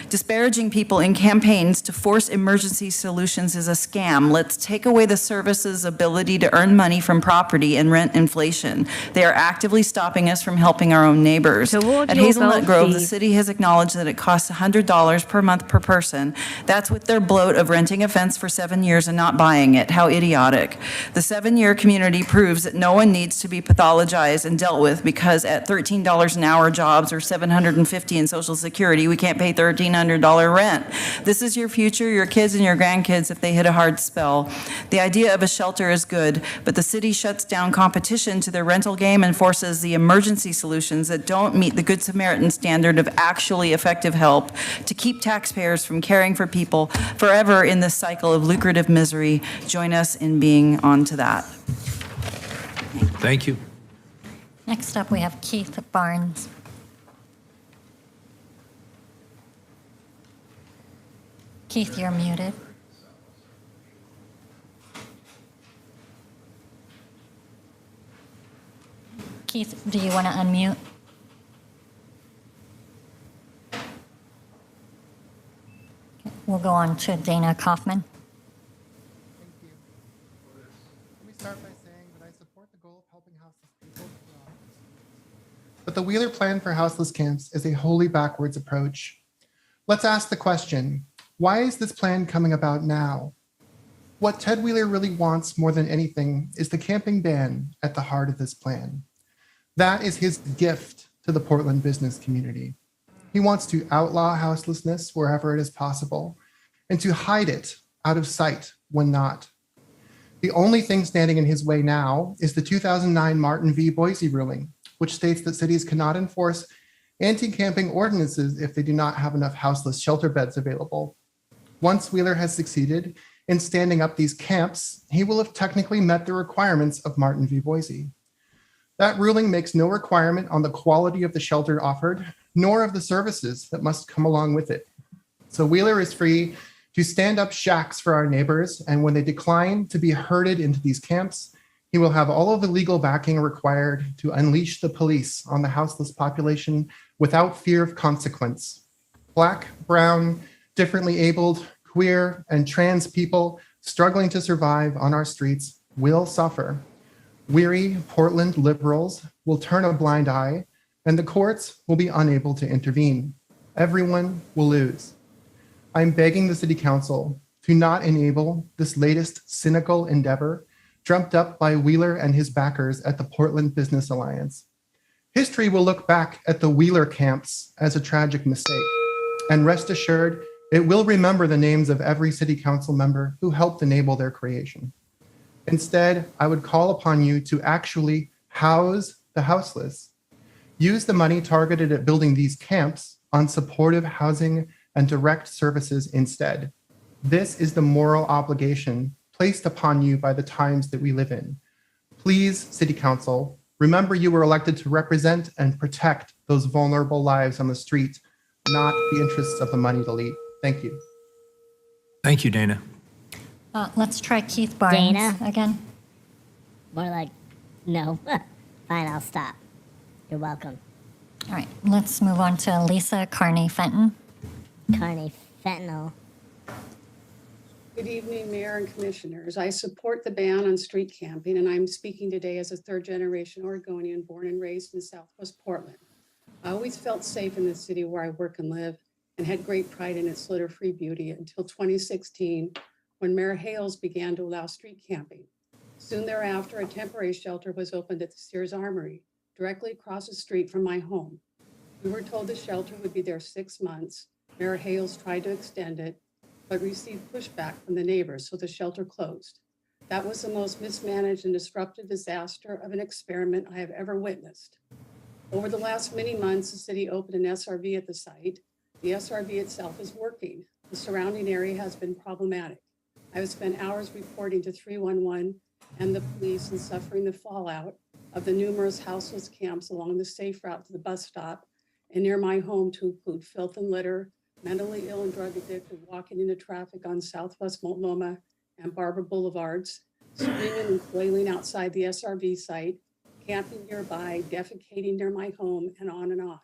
S13: Disparaging people in campaigns to force emergency solutions is a scam. Let's take away the service's ability to earn money from property and rent inflation. They are actively stopping us from helping our own neighbors. At Hazelnut Grove, the city has acknowledged that it costs $100 per month per person. That's with their bloat of renting a fence for 7 years and not buying it. How idiotic. The 7-year community proves that no one needs to be pathologized and dealt with, because at $13 an hour jobs or $750 in Social Security, we can't pay $1,300 rent. This is your future, your kids and your grandkids if they hit a hard spell. The idea of a shelter is good, but the city shuts down competition to the rental game and forces the emergency solutions that don't meet the Good Samaritan standard of actually effective help to keep taxpayers from caring for people forever in this cycle of lucrative misery. Join us in being on to that.
S2: Thank you.
S3: Next up, we have Keith Barnes. Keith, you're muted. Keith, do you want to unmute? Okay, we'll We'll go on to Dana Kaufman.
S14: Let me start by saying that I support the goal of helping houseless people. But the Wheeler plan for houseless camps is a wholly backwards approach. Let's ask the question, why is this plan coming about now? What Ted Wheeler really wants more than anything is the camping ban at the heart of this plan. That is his gift to the Portland business community. He wants to outlaw houselessness wherever it is possible and to hide it out of sight when not. The only thing standing in his way now is the 2009 Martin v. Boise ruling, which states that cities cannot enforce anti-camping ordinances if they do not have enough houseless shelter beds available. Once Wheeler has succeeded in standing up these camps, he will have technically met the requirements of Martin v. Boise. That ruling makes no requirement on the quality of the shelter offered, nor of the services that must come along with it. So Wheeler is free to stand up shacks for our neighbors, and when they decline to be herded into these camps, he will have all of the legal backing required to unleash the police on the houseless population without fear of consequence. Black, brown, differently abled, queer, and trans people struggling to survive on our streets will suffer. Weary Portland liberals will turn a blind eye, and the courts will be unable to intervene. Everyone will lose. I'm begging the City Council to not enable this latest cynical endeavor trumped up by Wheeler and his backers at the Portland Business Alliance. History will look back at the Wheeler camps as a tragic mistake, and rest assured, it will remember the names of every City Council member who helped enable their creation. Instead, I would call upon you to actually house the houseless. Use the money targeted at building these camps on supportive housing and direct services instead. This is the moral obligation placed upon you by the times that we live in. Please, City Council, remember you were elected to represent and protect those vulnerable lives on the street, not the interests of the moneyed elite. Thank you.
S2: Thank you, Dana.
S3: Let's try Keith Barnes
S5: Dana?
S3: again.
S5: More like, no. Fine, I'll stop. You're welcome.
S3: All right, let's move on to Lisa Carney-Fenton.
S5: Carney Fentanyl.
S15: Good evening, Mayor and Commissioners. I support the ban on street camping, and I'm speaking today as a third-generation Oregonian born and raised in Southwest Portland. I always felt safe in the city where I work and live and had great pride in its litter-free beauty until 2016, when Mayor Hales began to allow street camping. Soon thereafter, a temporary shelter was opened at the Sears Armory, directly across the street from my home. We were told the shelter would be there 6 months. Mayor Hales tried to extend it, but received pushback from the neighbors, so the shelter closed. That was the most mismanaged and disruptive disaster of an experiment I have ever witnessed. Over the last many months, the city opened an SRV at the site. The SRV itself is working. The surrounding area has been problematic. I have spent hours reporting to 311 and the police and suffering the fallout of the numerous houseless camps along the safe route to the bus stop and near my home, to include filth and litter, mentally ill and drug addicted walking into traffic on Southwest Multnomah and Barber Boulevards, screaming and flailing outside the SRV site, camping nearby, defecating near my home, and on and on.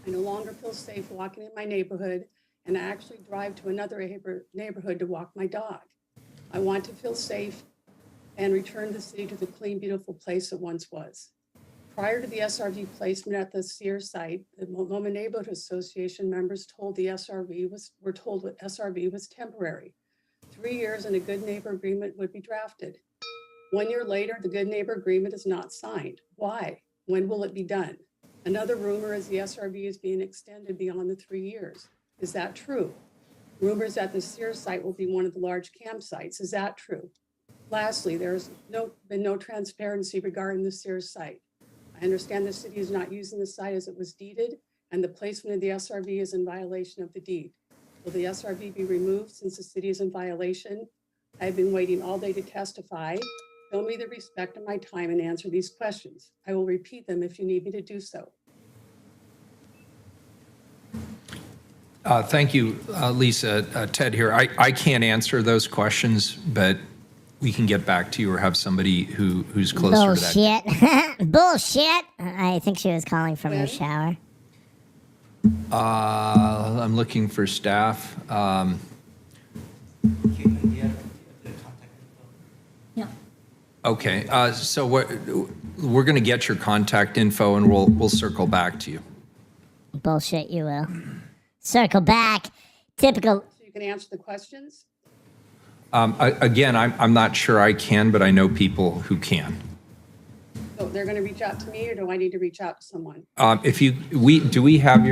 S15: I no longer feel safe walking in my neighborhood, and I actually drive to another neighborhood to walk my dog. I want to feel safe and return the city to the clean, beautiful place it once was. Prior to the SRV placement at the Sears site, the Multnomah Neighborhood Association members told were told that SRV was temporary. 3 years and a good neighbor agreement would be drafted. 1 year later, the good neighbor agreement is not signed. Why? When will it be done? Another rumor is the SRV is being extended beyond the 3 years. Is that true? Rumors that the Sears site will be one of the large campsites. Is that true? Lastly, there's been no transparency regarding the Sears site. I understand the city is not using the site as it was deeded, and the placement of the SRV is in violation of the deed. Will the SRV be removed since the city is in violation? I have been waiting all day to testify. Show me the respect of my time and answer these questions. I will repeat them if you need me to do so.
S2: Thank you, Lisa. Ted here. I can't answer those questions, but we can get back to you or have somebody who's closer to that.
S5: Bullshit. Bullshit. I think she was calling from her shower.
S2: I'm looking for staff. Okay, so we're going to get your contact info and we'll circle back to you.
S5: Bullshit, you will. Circle back. Typical.
S15: So you can answer the questions?
S2: Again, I'm not sure I can, but I know people who can.
S15: So they're going to reach out to me, or do I need to reach out to someone?
S2: Do we have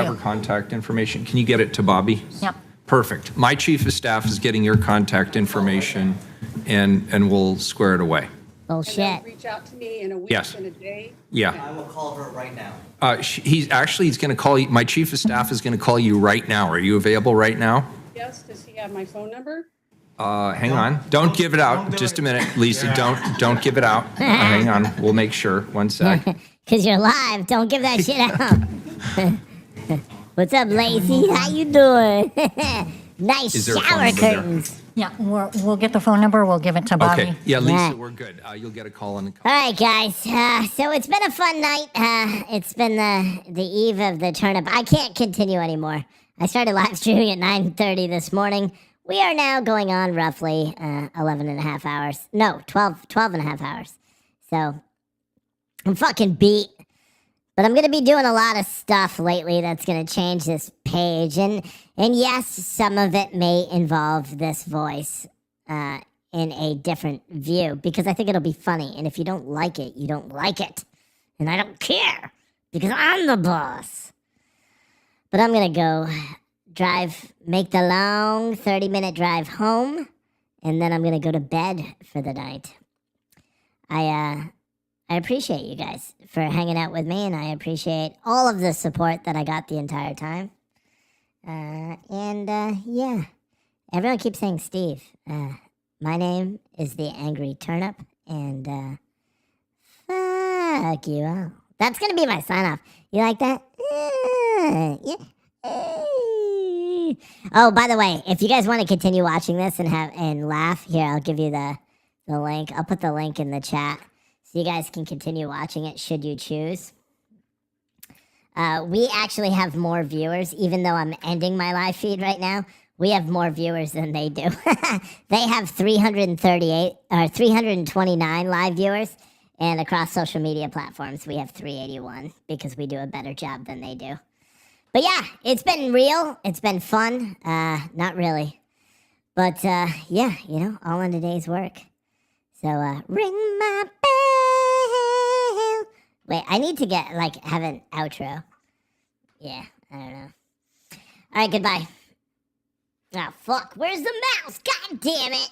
S2: her contact information? Can you get it to Bobby?
S3: Yep.
S2: Perfect. My chief of staff is getting your contact information, and we'll square it away.
S5: Bullshit.
S15: And they'll reach out to me in a week,
S2: Yes.
S15: in a day?
S2: Yeah.
S16: I will call her right now.
S2: He's going to call you. My chief of staff is going to call you right now. Are you available right now?
S15: Yes, does he have my phone number?
S2: Hang on. Don't give it out. Just a minute, Lisa. Don't give it out. Hang on. We'll make sure. One sec.
S5: Because you're live. Don't give that shit out. What's up, Lacey? How you doing? Nice
S2: Is there a phone
S5: shower
S2: number there?
S5: curtains.
S3: Yeah, we'll get the phone number. We'll give it to Bobby.
S2: Okay. Yeah, Lisa,
S5: Yeah.
S2: we're good. You'll get a call in a
S5: All right, guys. So it's been a fun night. It's been the eve of the turnip. I can't continue anymore. I started live streaming at 9:30 this morning. We are now going on roughly 11 and a half hours. No, 12 and a half hours. So I'm fucking beat. But I'm going to be doing a lot of stuff lately that's going to change this page. And yes, some of it may involve this voice in a different view because I think it'll be funny. And if you don't like it, you don't like it. And I don't care because I'm the boss. But I'm going to go make the long 30-minute drive home. And then I'm going to go to bed for the night. I appreciate you guys for hanging out with me, and I appreciate all of the support that I got the entire time. Yeah, everyone keeps saying Steve. My name is the Angry Turnip, and fuck you all. That's gonna be my sign-off. You like that? Yeah. Oh, by the way, if you guys want to continue watching this and laugh, here, I'll give you the link. I'll put the link in the chat. So you guys can continue watching it should you choose. We actually have more viewers, even though I'm ending my live feed right now. We have more viewers than they do. They have 329 live viewers, and across social media platforms, we have 381 because we do a better job than they do. But yeah, it's been real. It's been fun. Not really. But yeah, all in a day's work. So ring my bell. Wait, I need to have an outro. Yeah, I don't know. All right, goodbye. Oh, fuck. Where's the mouse? God damn it.